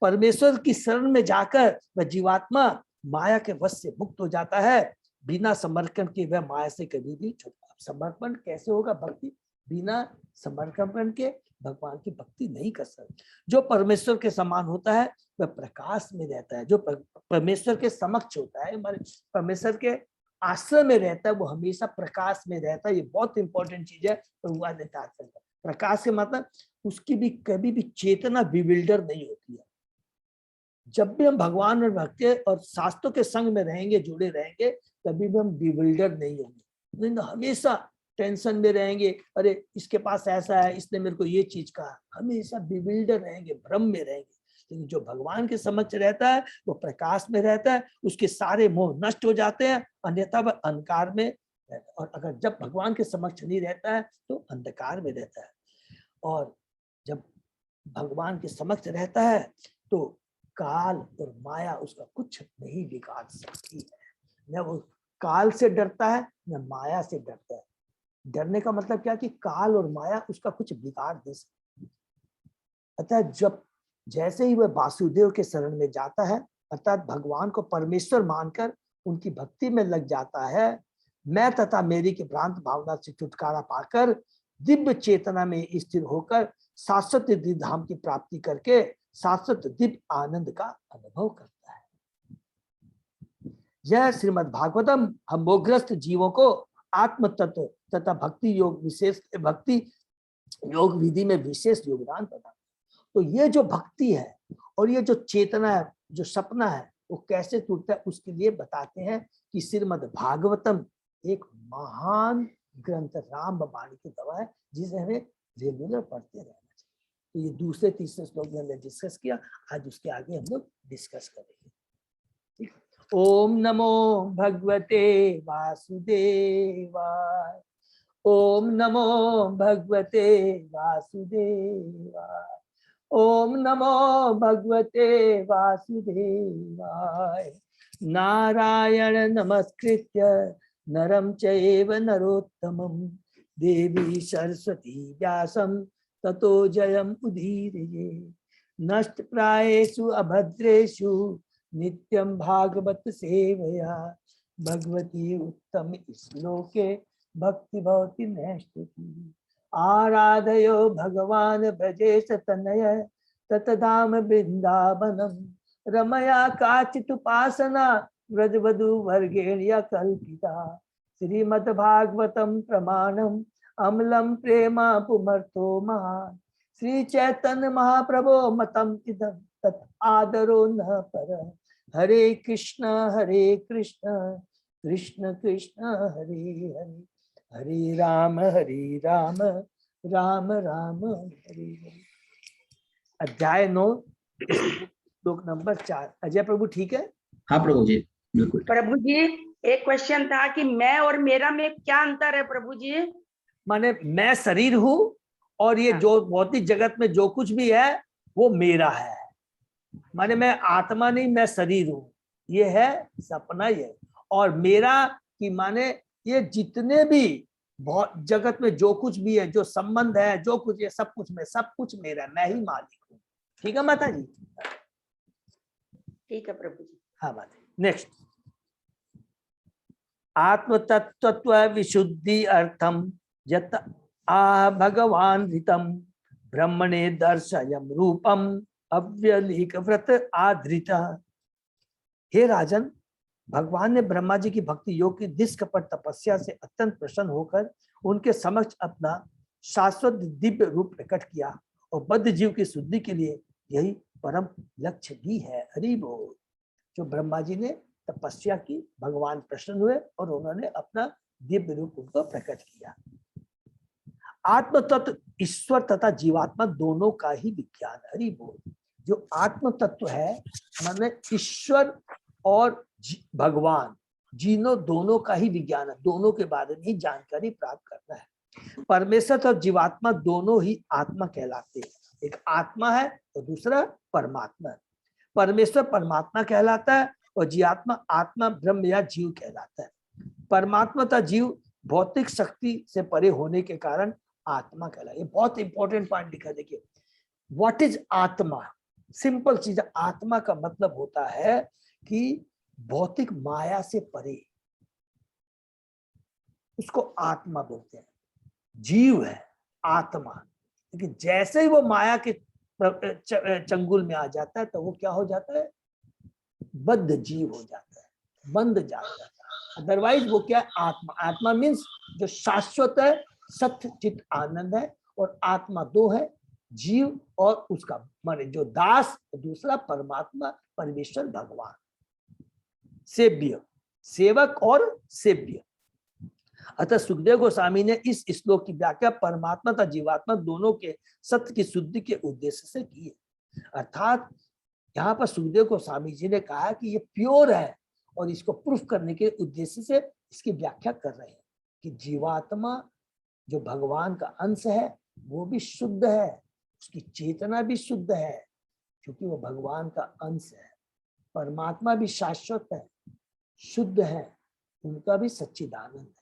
परमेश्वर की शरण में जाकर वह जीवात्मा माया के वश से मुक्त हो जाता है। बिना समर्पण के वह माया से कभी भी छूटा। समर्पण कैसे होगा, भक्ति बिना समर्पण के भगवान की भक्ति नहीं कर सकते। जो परमेश्वर के समान होता है वह प्रकाश में रहता है। जो परमेश्वर के समक्ष होता है, हमारे परमेश्वर के आश्रय में रहता है, वो हमेशा प्रकाश में रहता है। ये बहुत इंपॉर्टेंट चीज है। प्रकाश के मतलब उसकी भी कभी भी चेतना बिविल्डर नहीं होती है। जब भी हम भगवान और भक्ति और शास्त्रों के संग में रहेंगे, जुड़े रहेंगे, कभी भी हम बिविल्डर नहीं होंगे। नहीं तो हमेशा टेंशन में रहेंगे, अरे इसके पास ऐसा है, इसने मेरे को ये चीज कहा, हमेशा बिविल्डर रहेंगे, भ्रम में रहेंगे। लेकिन जो भगवान के समक्ष रहता है वो प्रकाश में रहता है, उसके सारे मोह नष्ट हो जाते हैं, अन्यथा वह अंधकार में। और अगर जब भगवान के समक्ष नहीं रहता है तो अंधकार में रहता है। और जब भगवान के समक्ष रहता है तो काल और माया उसका कुछ नहीं बिगाड़ सकती है। न वो काल से डरता है न माया से डरता है। डरने का मतलब क्या कि काल और माया उसका कुछ बिगाड़ दे सकती। अतः जब जैसे ही वह वासुदेव के शरण में जाता है, अर्थात भगवान को परमेश्वर मानकर उनकी भक्ति में लग जाता है, मैं तथा मेरी की भ्रांत भावना से छुटकारा पाकर दिव्य चेतना में स्थिर होकर शाश्वत दिव्य धाम की प्राप्ति करके शाश्वत दिव्य आनंद का अनुभव करता है। यह श्रीमद् भागवतम हम मोहग्रस्त जीवों को आत्म तत्व तथा भक्ति योग विधि में विशेष योगदान प्रदान। तो ये जो भक्ति है और ये जो चेतना है, जो सपना है, वो कैसे टूटता है उसके लिए बताते हैं कि श्रीमद् भागवतम एक महान ग्रंथ राम वाणी की दवा है, जिसे हमें रेगुलर पढ़ते रहना चाहिए। तो ये दूसरे तीसरे श्लोक में हमने डिस्कस किया, आज उसके आगे हम लोग डिस्कस करेंगे। ओम नमो भगवते वासुदेवाय। ओम नमो भगवते वासुदेवाय। ओम नमो भगवते वासुदेवाय। नारायण नमस्कृत्य नरं चैव नरोत्तमं देवी सरस्वती व्यासं ततो जयम् उदीरये। नष्टप्रायेषु अभद्रेषु नित्यं भागवत सेवया भगवती उत्तम श्लोके भक्ति भवति नैष्ठिकी। आराधयो भगवान ब्रजेश तनय ततधाम वृंदावनम रमया काचिदुपासना व्रजवधू वर्गेण कल्पिता। श्रीमद्भागवतम प्रमाणम अम्लम प्रेमा पुमर्थो महान। श्री चैतन्य महाप्रभो मतम इदं तत् आदरो न पर। हरे कृष्ण कृष्ण कृष्ण हरे हरे, हरे राम राम राम हरे हरे। अध्याय 9 श्लोक नंबर 4। अजय प्रभु ठीक है? हाँ प्रभु जी बिल्कुल। प्रभु जी एक क्वेश्चन था कि मैं और मेरा में क्या अंतर है प्रभु जी? माने मैं शरीर हूं और ये जो भौतिक जगत में जो कुछ भी है वो मेरा है। माने मैं आत्मा नहीं, मैं शरीर हूं, ये है सपना। ये और मेरा कि माने ये जितने भी जगत में जो कुछ भी है, जो संबंध है, जो कुछ है, सब कुछ मेरा, मैं ही मालिक हूँ। ठीक है माता जी? ठीक है प्रभु जी। हाँ माता। नेक्स्ट, आत्म तत्व विशुद्धि अर्थम यत आ भगवान ऋतम ब्रह्मणे दर्शयम रूपम अव्यलीक व्रत आधृता। हे राजन, भगवान ने ब्रह्मा जी की भक्ति योग की निष्कपट तपस्या से अत्यंत प्रसन्न होकर उनके समक्ष अपना शाश्वत दिव्य रूप प्रकट किया और बद्ध जीव की शुद्धि के लिए यही परम लक्ष्य भी है। हरि बोल। जो ब्रह्मा जी ने तपस्या की, भगवान प्रसन्न हुए और उन्होंने अपना दिव्य रूप उनको प्रकट किया। आत्म तत्व ईश्वर तथा जीवात्मा दोनों का ही विज्ञान। हरि बोल। जो आत्म तत्व है माने ईश्वर और भगवान जीनों दोनों का ही विज्ञान है, दोनों के बारे में ही जानकारी प्राप्त करना है। परमेश्वर और जीवात्मा दोनों ही आत्मा कहलाते हैं। एक आत्मा है और दूसरा परमात्मा है। परमेश्वर परमात्मा कहलाता है और जीवात्मा आत्मा ब्रह्म या जीव कहलाता है। परमात्मा तथा जीव भौतिक शक्ति से परे होने के कारण आत्मा कहलाता है। ये बहुत इंपॉर्टेंट पॉइंट लिखा। देखिए, व्हाट इज आत्मा? सिंपल चीज। आत्मा का मतलब होता है कि भौतिक माया से परे, उसको आत्मा बोलते हैं। जीव है आत्मा, लेकिन जैसे ही वो माया के चंगुल में आ जाता है तो वो क्या हो जाता है? बद्ध जीव हो जाता है, बंध जाता है। अदरवाइज वो क्या है? आत्मा। आत्मा मीन्स जो शाश्वत है, सत्य चित आनंद है। और आत्मा दो है, जीव और उसका माने जो दास, दूसरा परमात्मा। परमेश्वर भगवान, सेव्य, सेवक और सेव्य। अतः सुखदेव गोस्वामी ने इस श्लोक की व्याख्या परमात्मा तथा जीवात्मा दोनों के सत्य की शुद्धि के उद्देश्य से की है। अर्थात यहाँ पर सुखदेव गोस्वामी जी ने कहा कि ये प्योर है और इसको प्रूफ करने के उद्देश्य से इसकी व्याख्या कर रहे हैं कि जीवात्मा जो भगवान का अंश है वो भी शुद्ध है, उसकी चेतना भी शुद्ध है क्योंकि वो भगवान का अंश है। परमात्मा भी शाश्वत है, शुद्ध है, उनका भी सच्चिदानंद है।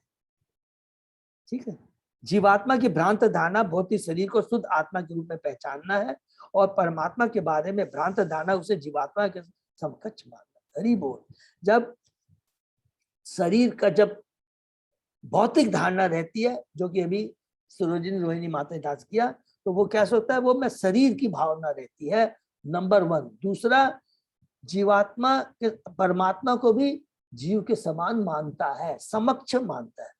ठीक है। जीवात्मा की भ्रांत धारणा भौतिक शरीर को शुद्ध आत्मा के रूप में पहचानना है और परमात्मा के बारे में भ्रांत धारणा उसे जीवात्मा के समकक्ष मानना। हरि बोल। जब शरीर का जब भौतिक धारणा रहती है, जो कि अभी सरोजिनी रोहिणी माता ने डांस किया, तो वो क्या सोचता है, वो मैं शरीर की भावना रहती है, नंबर 1। दूसरा, जीवात्मा के परमात्मा को भी जीव के समान मानता है, समक्ष मानता है,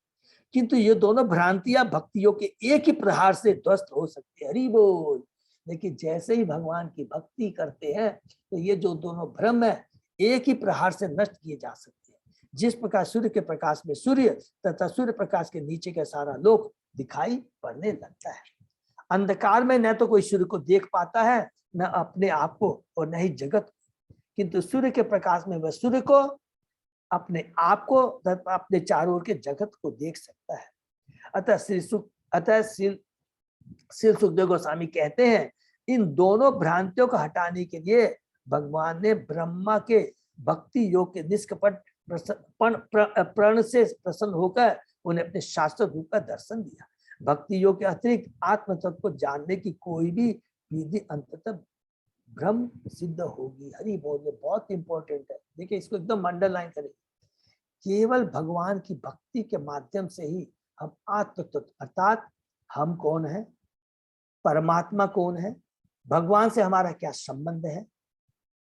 किंतु ये दोनों भ्रांतियां भक्तियों के एक ही प्रहार से ध्वस्त हो सकती है। हरि बोल। लेकिन जैसे ही भगवान की भक्ति करते हैं तो ये जो दोनों भ्रम है एक ही प्रहार से नष्ट किए जा सकते हैं। जिस प्रकार सूर्य के प्रकाश में सूर्य तथा सूर्य प्रकाश के नीचे का सारा लोक दिखाई पड़ने लगता है। अंधकार में न तो कोई सूर्य को देख पाता है, न अपने आप को, और न ही जगत को, किंतु सूर्य के प्रकाश में वह सूर्य को, अपने आप को, अपने चारों ओर के जगत को देख सकता है। अतः श्री सुखदेव गोस्वामी कहते हैं, इन दोनों भ्रांतियों को हटाने के लिए भगवान ने ब्रह्मा के भक्ति योग के निष्कपट प्रण से प्रसन्न होकर उन्हें अपने शाश्वत रूप का दर्शन दिया। भक्ति योग के अतिरिक्त आत्म तत्व को जानने की कोई भी विधि अंततः भ्रम सिद्ध होगी। हरि बोल। बहुत इंपॉर्टेंट है, देखिए इसको एकदम अंडरलाइन करें। केवल भगवान की भक्ति के माध्यम से ही हम आत्म तत्व अर्थात हम कौन है, परमात्मा कौन है, भगवान से हमारा क्या संबंध है,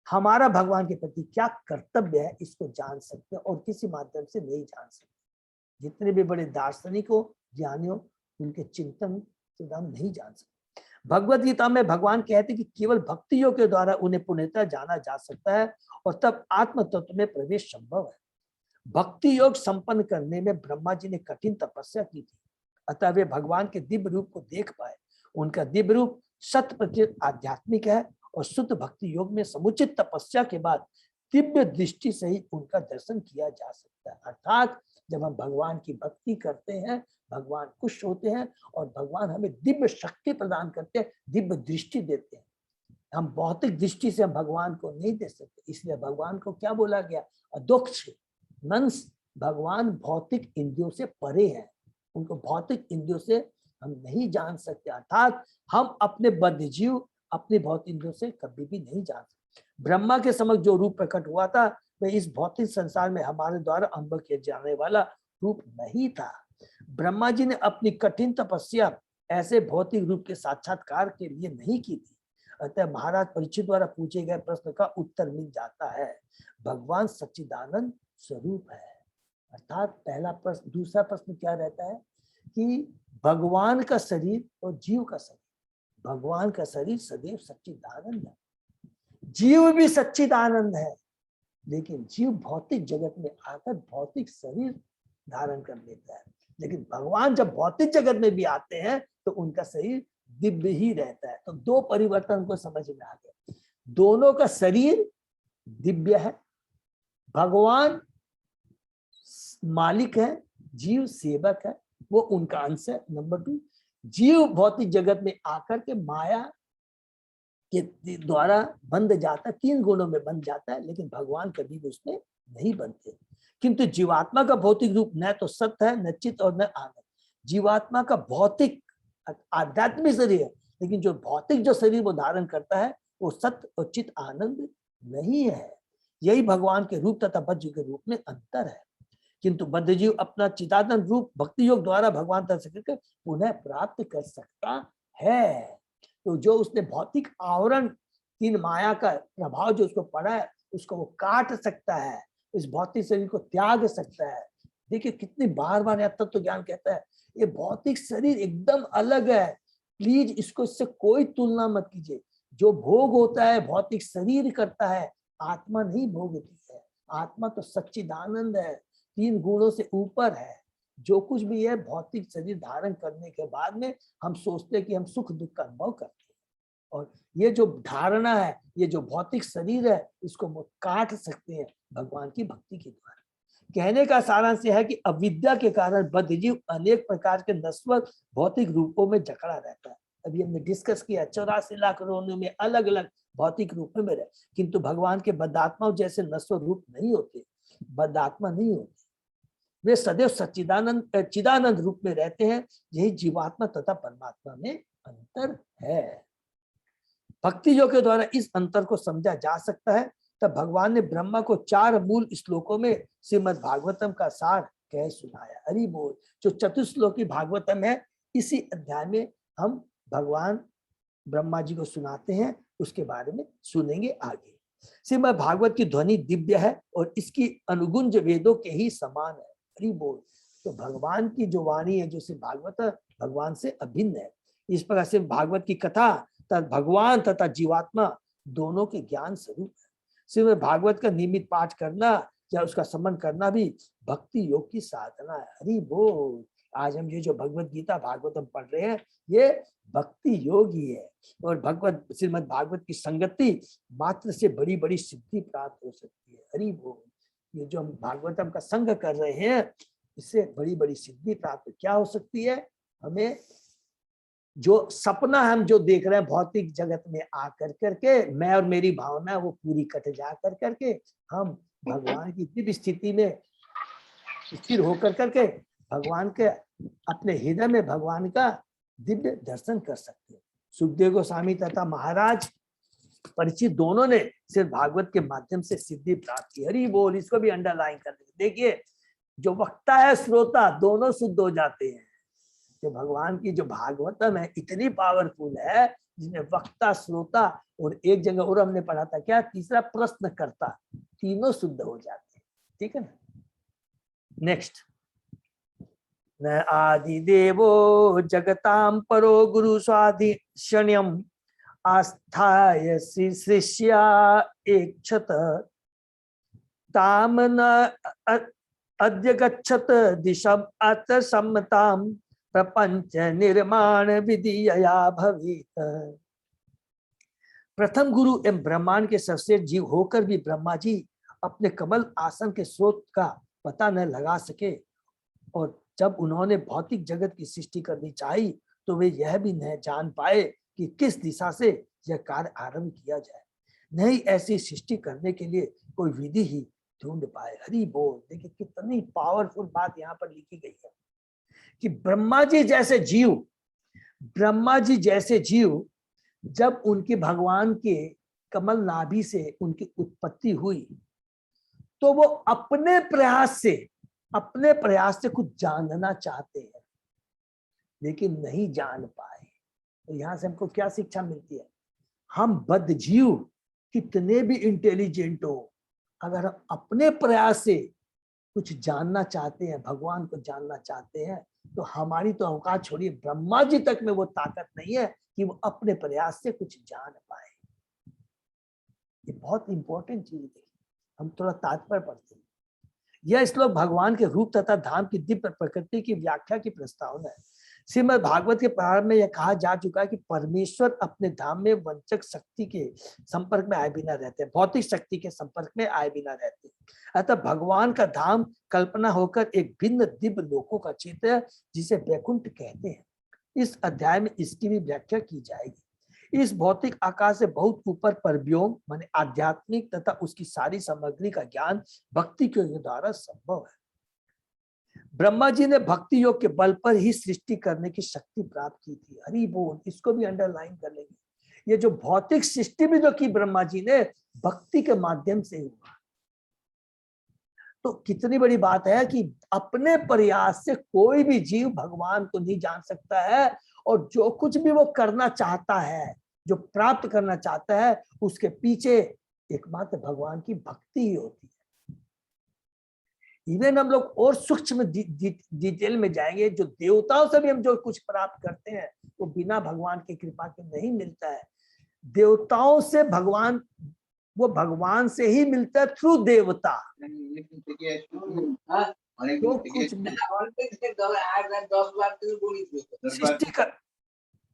हमारा भगवान के प्रति क्या कर्तव्य है, इसको जान सकते हैं और किसी माध्यम से नहीं जान सकते। जितने भी बड़े दार्शनिकों, ज्ञानियों, उनके चिंतन से हम नहीं जान सकते। भगवद गीता में भगवान कहते हैं कि केवल भक्ति योग के द्वारा उन्हें पूर्णतः जाना जा सकता है और तब आत्म तत्व में प्रवेश संभव है। भक्ति योग संपन्न करने में ब्रह्मा जी ने कठिन तपस्या की थी, अतः वे भगवान के दिव्य रूप को देख पाए। उनका दिव्य रूप 100% आध्यात्मिक है और शुद्ध भक्ति योग में समुचित तपस्या के बाद दिव्य दृष्टि से ही उनका दर्शन किया जा सकता है। अर्थात जब हम भगवान की भक्ति करते हैं, भगवान खुश होते हैं और भगवान हमें दिव्य शक्ति प्रदान करते हैं, दिव्य दृष्टि देते हैं। हम भौतिक दृष्टि से हम भगवान को नहीं दे सकते, इसलिए भगवान को क्या बोला गया, अदोक्ष नंस। भगवान भौतिक इंद्रियों से परे हैं, उनको भौतिक इंद्रियों से हम नहीं जान सकते। अर्थात हम अपने बद्ध जीव अपनी भौतिक इंद्रियों से कभी भी नहीं जान सकते। ब्रह्मा के समक्ष जो रूप प्रकट हुआ था वह इस भौतिक संसार में हमारे द्वारा अनुभव किया जाने वाला रूप नहीं था। ब्रह्मा जी ने अपनी कठिन तपस्या ऐसे भौतिक रूप के साक्षात्कार के लिए नहीं की थी। अतः महाराज परीक्षित द्वारा पूछे गए प्रश्न का उत्तर मिल जाता है, भगवान सच्चिदानंद स्वरूप है। अर्थात पहला प्रश्न। दूसरा प्रश्न क्या रहता है कि भगवान का शरीर और जीव का शरीर, भगवान का शरीर सदैव सच्चिदानंद है, जीव भी सच्चिदानंद है, लेकिन जीव भौतिक जगत में आकर भौतिक शरीर धारण कर लेता है। लेकिन भगवान जब भौतिक जगत में भी आते हैं तो उनका शरीर दिव्य ही रहता है। तो दो परिवर्तन को समझ में आ गया, दोनों का शरीर दिव्य है, भगवान मालिक है, जीव सेवक है, वो उनका अंश है। नंबर 2, जीव भौतिक जगत में आकर के माया के द्वारा बंध जाता है, 3 गुणों में बंध जाता है, लेकिन भगवान कभी भी उसमें नहीं बनते। किंतु जीवात्मा का भौतिक रूप न तो सत्य है, न चित और न आनंद। जीवात्मा का भौतिक आध्यात्मिक शरीर है, लेकिन जो भौतिक जो शरीर वो धारण करता है वो सत्य और चित आनंद नहीं है। यही भगवान के रूप तथा बद्ध जीव के रूप में अंतर है। किंतु बद्ध जीव अपना चिदानंद रूप भक्ति योग द्वारा भगवान तक पुनः प्राप्त कर सकता है। तो जो उसने भौतिक आवरण 3 माया का प्रभाव जो उसको पड़ा है उसको वो काट सकता है, इस भौतिक शरीर को त्याग सकता है। देखिए कितनी बार यह तत्व ज्ञान कहता है, ये भौतिक शरीर एकदम अलग है, प्लीज इसको इससे कोई तुलना मत कीजिए। जो भोग होता है भौतिक शरीर करता है, आत्मा नहीं भोगती है। आत्मा तो सच्चिदानंद है, 3 गुणों से ऊपर है। जो कुछ भी है भौतिक शरीर धारण करने के बाद में हम सोचते हैं कि हम सुख दुख का अनुभव करते हैं, और ये जो धारणा है, ये जो भौतिक शरीर है, इसको हम काट सकते हैं भगवान की भक्ति के द्वारा। कहने का सारांश यह है कि अविद्या के कारण बद्धजीव अनेक प्रकार के नश्वर भौतिक रूपों में जकड़ा रहता है। अभी हमने डिस्कस किया 84 लाख योनियों में अलग अलग भौतिक रूप में रहे, किंतु भगवान के बद्धात्माओं जैसे नश्वर रूप नहीं होते, बद्धात्मा नहीं होते, वे सदैव सच्चिदानंद चिदानंद रूप में रहते हैं। यही जीवात्मा तथा परमात्मा में अंतर है। भक्ति योग के द्वारा इस अंतर को समझा जा सकता है। तब भगवान ने ब्रह्मा को 4 मूल श्लोकों में श्रीमद् भागवतम का सार कह सुनाया। हरि बोल। जो चतुश्लोकी भागवतम है, इसी अध्याय में हम भगवान ब्रह्मा जी को सुनाते हैं, उसके बारे में सुनेंगे आगे। श्रीमद् भागवत की ध्वनि दिव्य है और इसकी अनुगुंज वेदों के ही समान है। हरि बोल। तो भगवान की जो वाणी है, जो श्री भागवत भगवान से अभिन्न है। इस प्रकार से भागवत की कथा भगवान तथा जीवात्मा दोनों के ज्ञान स्वरूप है। श्रीमद् भागवत का नियमित पाठ करना या उसका समन करना भी भक्ति योग की साधना है। हरि बोल। आज हम ये जो भगवत गीता भागवतम पढ़ रहे हैं, ये भक्ति योग ही है। और भगवत श्रीमद् भागवत की संगति मात्र से बड़ी बड़ी सिद्धि प्राप्त हो सकती है। हरि बोल। ये जो हम भागवतम का संग कर रहे हैं, इससे बड़ी बड़ी सिद्धि प्राप्त क्या हो सकती है? हमें जो सपना हम जो देख रहे हैं भौतिक जगत में आकर करके, मैं और मेरी भावना वो पूरी कट जा कर करके हम भगवान की दिव्य स्थिति में स्थिर होकर करके भगवान के अपने हृदय में भगवान का दिव्य दर्शन कर सकते हैं। सुखदेव गोस्वामी तथा महाराज परिचित दोनों ने सिर्फ भागवत के माध्यम से सिद्धि प्राप्त की। हरि बोल। इसको भी अंडरलाइन कर देखिए, जो वक्ता है श्रोता दोनों शुद्ध हो जाते हैं। जो भगवान की जो भागवतम है इतनी पावरफुल है, जिसमें वक्ता श्रोता और एक जगह और हमने पढ़ा था क्या, तीसरा प्रश्न करता, तीनों शुद्ध हो जाते हैं। ठीक है ना। नेक्स्ट। न आदि देवो जगताम परो गुरु स्वाधिष्ण्यम आस्थाय शिष्या एकछत ताम न अद्य गच्छत दिशम अत सम्मताम प्रपंच निर्माण विधिया भवित। प्रथम गुरु एवं ब्रह्मांड के सबसे जीव होकर भी ब्रह्मा जी अपने कमल आसन के स्रोत का पता न लगा सके, और जब उन्होंने भौतिक जगत की सृष्टि करनी चाहिए तो वे यह भी न जान पाए कि किस दिशा से यह कार्य आरंभ किया जाए। नहीं ऐसी सृष्टि करने के लिए कोई विधि ही ढूंढ पाए। हरि बोल। देखिए कितनी पावरफुल बात यहाँ पर लिखी गई है कि ब्रह्मा जी जैसे जीव जब उनके भगवान के कमल नाभि से उनकी उत्पत्ति हुई, तो वो अपने प्रयास से कुछ जानना चाहते हैं, लेकिन नहीं जान पाए। तो यहां से हमको क्या शिक्षा मिलती है? हम बद्ध जीव कितने भी इंटेलिजेंट हो, अगर हम अपने प्रयास से कुछ जानना चाहते हैं, भगवान को जानना चाहते हैं, तो हमारी तो औकात छोड़िए, ब्रह्मा जी तक में वो ताकत नहीं है कि वो अपने प्रयास से कुछ जान पाए। ये बहुत इंपॉर्टेंट चीज है। हम थोड़ा तात्पर्य पढ़ते हैं। यह श्लोक भगवान के रूप तथा धाम की दिव्य प्रकृति की व्याख्या की प्रस्तावना है। श्रीमद् भागवत के प्रारंभ में यह कहा जा चुका है कि परमेश्वर अपने धाम में वंचक शक्ति के संपर्क में आए बिना रहते हैं, भौतिक शक्ति के संपर्क में आए बिना रहते हैं। अतः भगवान का धाम कल्पना होकर एक भिन्न दिव्य लोकों का क्षेत्र है, जिसे वैकुंठ कहते हैं। इस अध्याय में इसकी भी व्याख्या की जाएगी। इस भौतिक आकाश से बहुत ऊपर परव्योम माने आध्यात्मिक तथा उसकी सारी सामग्री का ज्ञान भक्ति के द्वारा संभव है। ब्रह्मा जी ने भक्ति योग के बल पर ही सृष्टि करने की शक्ति प्राप्त की थी। हरि बोल। इसको भी अंडरलाइन कर लेंगे। ये जो भौतिक सृष्टि भी जो की ब्रह्मा जी ने भक्ति के माध्यम से हुआ, तो कितनी बड़ी बात है कि अपने प्रयास से कोई भी जीव भगवान को नहीं जान सकता है, और जो कुछ भी वो करना चाहता है, जो प्राप्त करना चाहता है, उसके पीछे एकमात्र भगवान की भक्ति ही होती है। इवन हम लोग और सूक्ष्म डिटेल में जाएंगे, जो देवताओं से भी हम जो कुछ प्राप्त करते हैं वो बिना भगवान की कृपा के नहीं मिलता है। देवताओं से भगवान वो भगवान से ही मिलता है थ्रू देवता। जो कुछ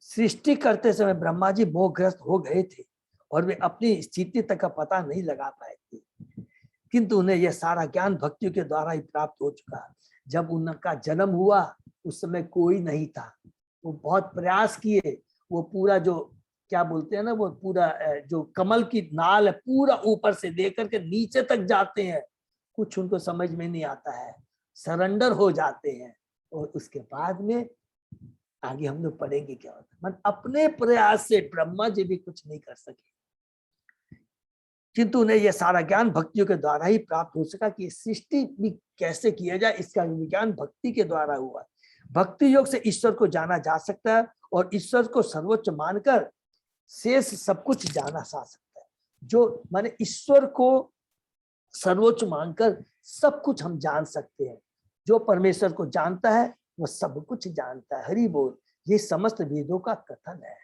सृष्टि करते समय ब्रह्मा जी मोहग्रस्त हो गए थे और वे अपनी स्थिति तक का पता नहीं लगा पाए थे, किंतु उन्हें यह सारा ज्ञान भक्तियों के द्वारा ही प्राप्त हो चुका। जब उनका जन्म हुआ उस समय कोई नहीं था, वो बहुत प्रयास किए, वो पूरा जो क्या बोलते हैं ना, वो पूरा जो कमल की नाल है पूरा ऊपर से लेकर के नीचे तक जाते हैं, कुछ उनको समझ में नहीं आता है, सरेंडर हो जाते हैं। और उसके बाद में आगे हम लोग पढ़ेंगे क्या होता है। मतलब अपने प्रयास से ब्रह्मा जी भी कुछ नहीं कर सके, किंतु उन्हें यह सारा ज्ञान भक्तियों के द्वारा ही प्राप्त हो सका कि सृष्टि भी कैसे किया जाए, इसका विज्ञान भक्ति के द्वारा हुआ। भक्ति योग से ईश्वर को जाना जा सकता है और ईश्वर को सर्वोच्च मानकर शेष सब कुछ जाना जा सकता है। जो माने ईश्वर को सर्वोच्च मानकर सब कुछ हम जान सकते हैं। जो परमेश्वर को जानता है वह सब कुछ जानता है। हरि बोल। ये समस्त वेदों का कथन है,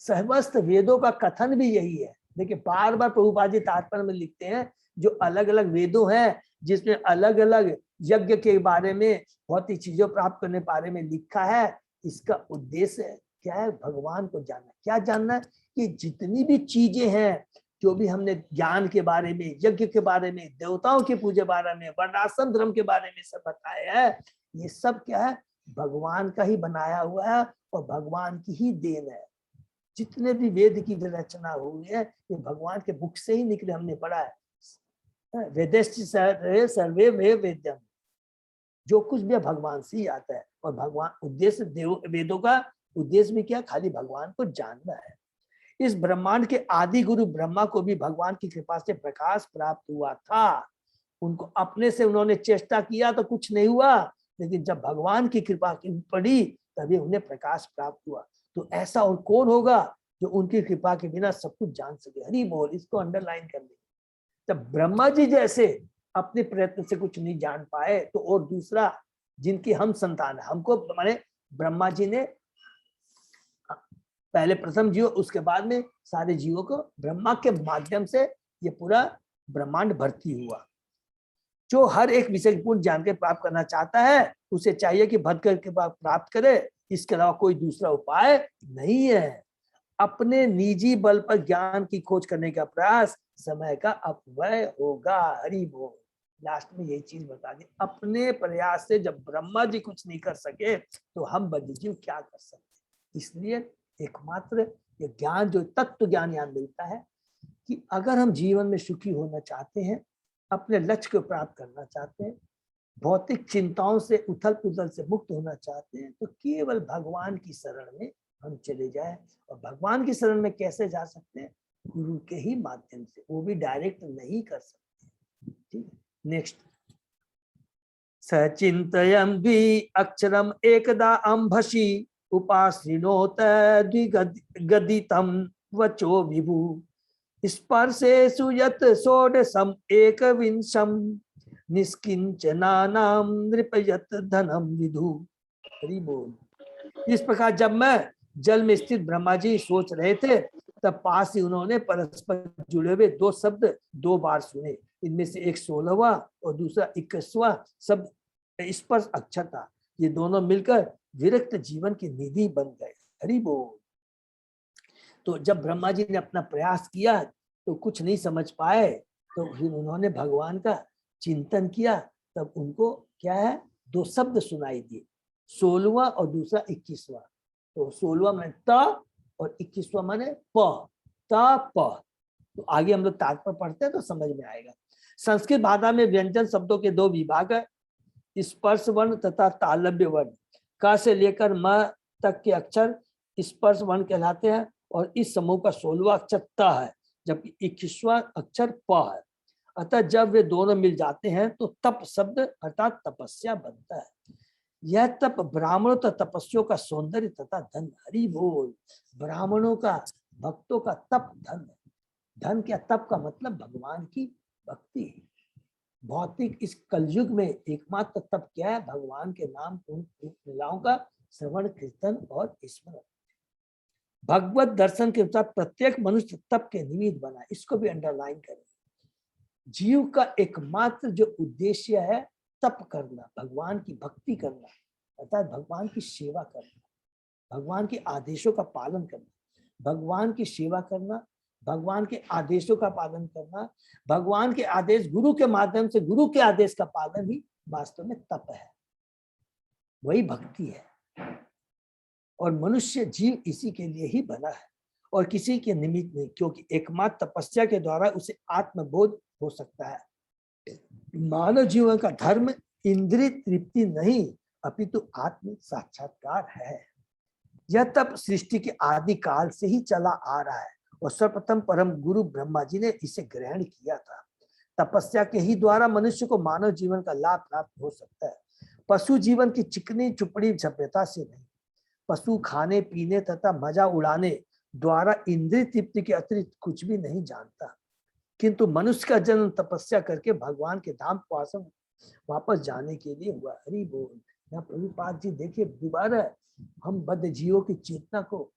समस्त वेदों का कथन भी यही है। देखिए बार बार प्रभुपाद जी तात्पर्य में लिखते हैं जो अलग अलग वेदों हैं जिसमें अलग अलग यज्ञ के बारे में बहुत ही चीजों प्राप्त करने बारे में लिखा है, इसका उद्देश्य क्या है? भगवान को जानना। क्या जानना है? कि जितनी भी चीजें हैं, जो भी हमने ज्ञान के बारे में, यज्ञ के बारे में, देवताओं के पूजे बारे में, वर्णाश्रम धर्म के बारे में सब बताया है, ये सब क्या है? भगवान का ही बनाया हुआ है और भगवान की ही देन है। जितने भी वेद की रचना हुई है ये भगवान के मुख से ही निकले, हमने पढ़ा है वेदेश्च सर्वे वेद्यम, जो कुछ भी भगवान से ही आता है। और भगवान उद्देश्य वेदों का उद्देश्य भी क्या? खाली भगवान को जानना है। इस ब्रह्मांड के आदि गुरु ब्रह्मा को भी भगवान की कृपा से प्रकाश प्राप्त हुआ था। उनको अपने से उन्होंने चेष्टा किया तो कुछ नहीं हुआ, लेकिन जब भगवान की कृपा पड़ी तभी उन्हें प्रकाश प्राप्त हुआ। तो ऐसा और कौन होगा जो उनकी कृपा के बिना सब कुछ जान सके? हरि बोल। इसको अंडरलाइन कर लेंगे। जब ब्रह्मा जी जैसे अपने प्रयत्न से कुछ नहीं जान पाए तो और दूसरा जिनकी हम संतान है, हमको हमारे ब्रह्मा जी ने पहले प्रथम जीव, उसके बाद में सारे जीवों को ब्रह्मा के माध्यम से ये पूरा ब्रह्मांड भर्ती हुआ। जो हर एक विषय पूर्ण जान के प्राप्त करना चाहता है उसे चाहिए कि भक्त करके प्राप्त करे, इसके अलावा कोई दूसरा उपाय नहीं है। अपने निजी बल पर ज्ञान की खोज करने का प्रयास समय का अपव्यय होगा। हरि बोल। लास्ट में यही चीज बता दी, अपने प्रयास से जब ब्रह्मा जी कुछ नहीं कर सके तो हम बद्रीजीव क्या कर सकते। इसलिए एकमात्र ये ज्ञान जो तत्व ज्ञान यहाँ मिलता है कि अगर हम जीवन में सुखी होना चाहते हैं, अपने लक्ष्य को प्राप्त करना चाहते हैं, भौतिक चिंताओं से उथल पुथल से मुक्त होना चाहते हैं, तो केवल भगवान की शरण में हम चले जाएं। और भगवान की शरण में कैसे जा सकते हैं? गुरु के ही माध्यम से, वो भी डायरेक्ट नहीं कर सकते। ठीक है, नेक्स्ट। सचिंतयं द्वि अक्षरम एकदा अंभसी उपासिनोत द्विगदितं वचो विभु स्पर्शेषु यत् षोडशम् एकविंशं निष्किंचनानां नृपयत् धनम विदु। हरि बोल। इस प्रकार जब मैं जल में स्थित ब्रह्मा जी सोच रहे थे तब पास ही उन्होंने परस्पर जुड़े हुए दो शब्द दो बार सुने। इनमें से एक 16वां और दूसरा 21वां शब्द स्पर्श अक्षर था। ये दोनों मिलकर विरक्त जीवन की निधि बन गए। हरि बोल। तो जब ब्रह्मा जी ने अपना प्रयास किया तो कुछ नहीं समझ पाए, तो फिर उन्होंने भगवान का चिंतन किया, तब उनको क्या है? दो शब्द सुनाई दिए, 16वां और दूसरा 21वां। तो 16वां माने त और 21वां माने प, त प। तो आगे हम लोग तात्पर्य पढ़ते हैं तो समझ में आएगा। संस्कृत भाषा में व्यंजन शब्दों के दो विभाग है, स्पर्श वर्ण तथा तालव्य वर्ण। क से लेकर म तक के अक्षर स्पर्श वर्ण कहलाते हैं और इस समूह का 16वां अक्षर त है, जबकि 21वां अक्षर प है। अतः जब वे दोनों मिल जाते हैं तो तप शब्द अर्थात तपस्या बनता है। यह तप ब्राह्मणों तथा तपस्वियों का सौंदर्य तथा धन। हरि बोल। ब्राह्मणों का, भक्तों का तप धन है। धन क्या? तप का मतलब भगवान की भक्ति। भौतिक इस कलयुग में एकमात्र तप क्या है? भगवान के नाम लीलाओं का श्रवण कीर्तन और स्मरण। भगवत दर्शन के अनुसार प्रत्येक मनुष्य तप के निमित्त बना। इसको भी अंडरलाइन करें। जीव का एकमात्र जो उद्देश्य है तप करना, भगवान की भक्ति करना, अर्थात भगवान की सेवा करना, भगवान के आदेशों का पालन करना, भगवान की सेवा करना, भगवान के आदेशों का पालन करना, भगवान के आदेश गुरु के माध्यम से गुरु के आदेश का पालन ही वास्तव में तप है, वही भक्ति है। और मनुष्य जीव इसी के लिए ही बना है और किसी के निमित्त नहीं, क्योंकि एकमात्र तपस्या के द्वारा उसे आत्मबोध हो सकता है। मानव जीवन का धर्म इंद्रिय तृप्ति नहीं अपितु आत्म साक्षात्कार है। यह तप सृष्टि के आदि काल से ही चला आ रहा है और सर्वप्रथम परम गुरु ब्रह्मा जी ने इसे ग्रहण किया था। तपस्या के ही द्वारा मनुष्य को मानव जीवन का लाभ प्राप्त हो सकता है, पशु जीवन की चिकनी चुपड़ी सभ्यता से नहीं। पशु खाने पीने तथा मजा उड़ाने द्वारा इंद्रिय तृप्ति के अतिरिक्त कुछ भी नहीं जानता, किंतु मनुष्य का जन्म तपस्या करके भगवान के धाम वापस जाने के लिए हुआ। हरि बोल। यहाँ प्रभुपाद जी देखिए दोबारा हम बद्ध जीवों की चेतना को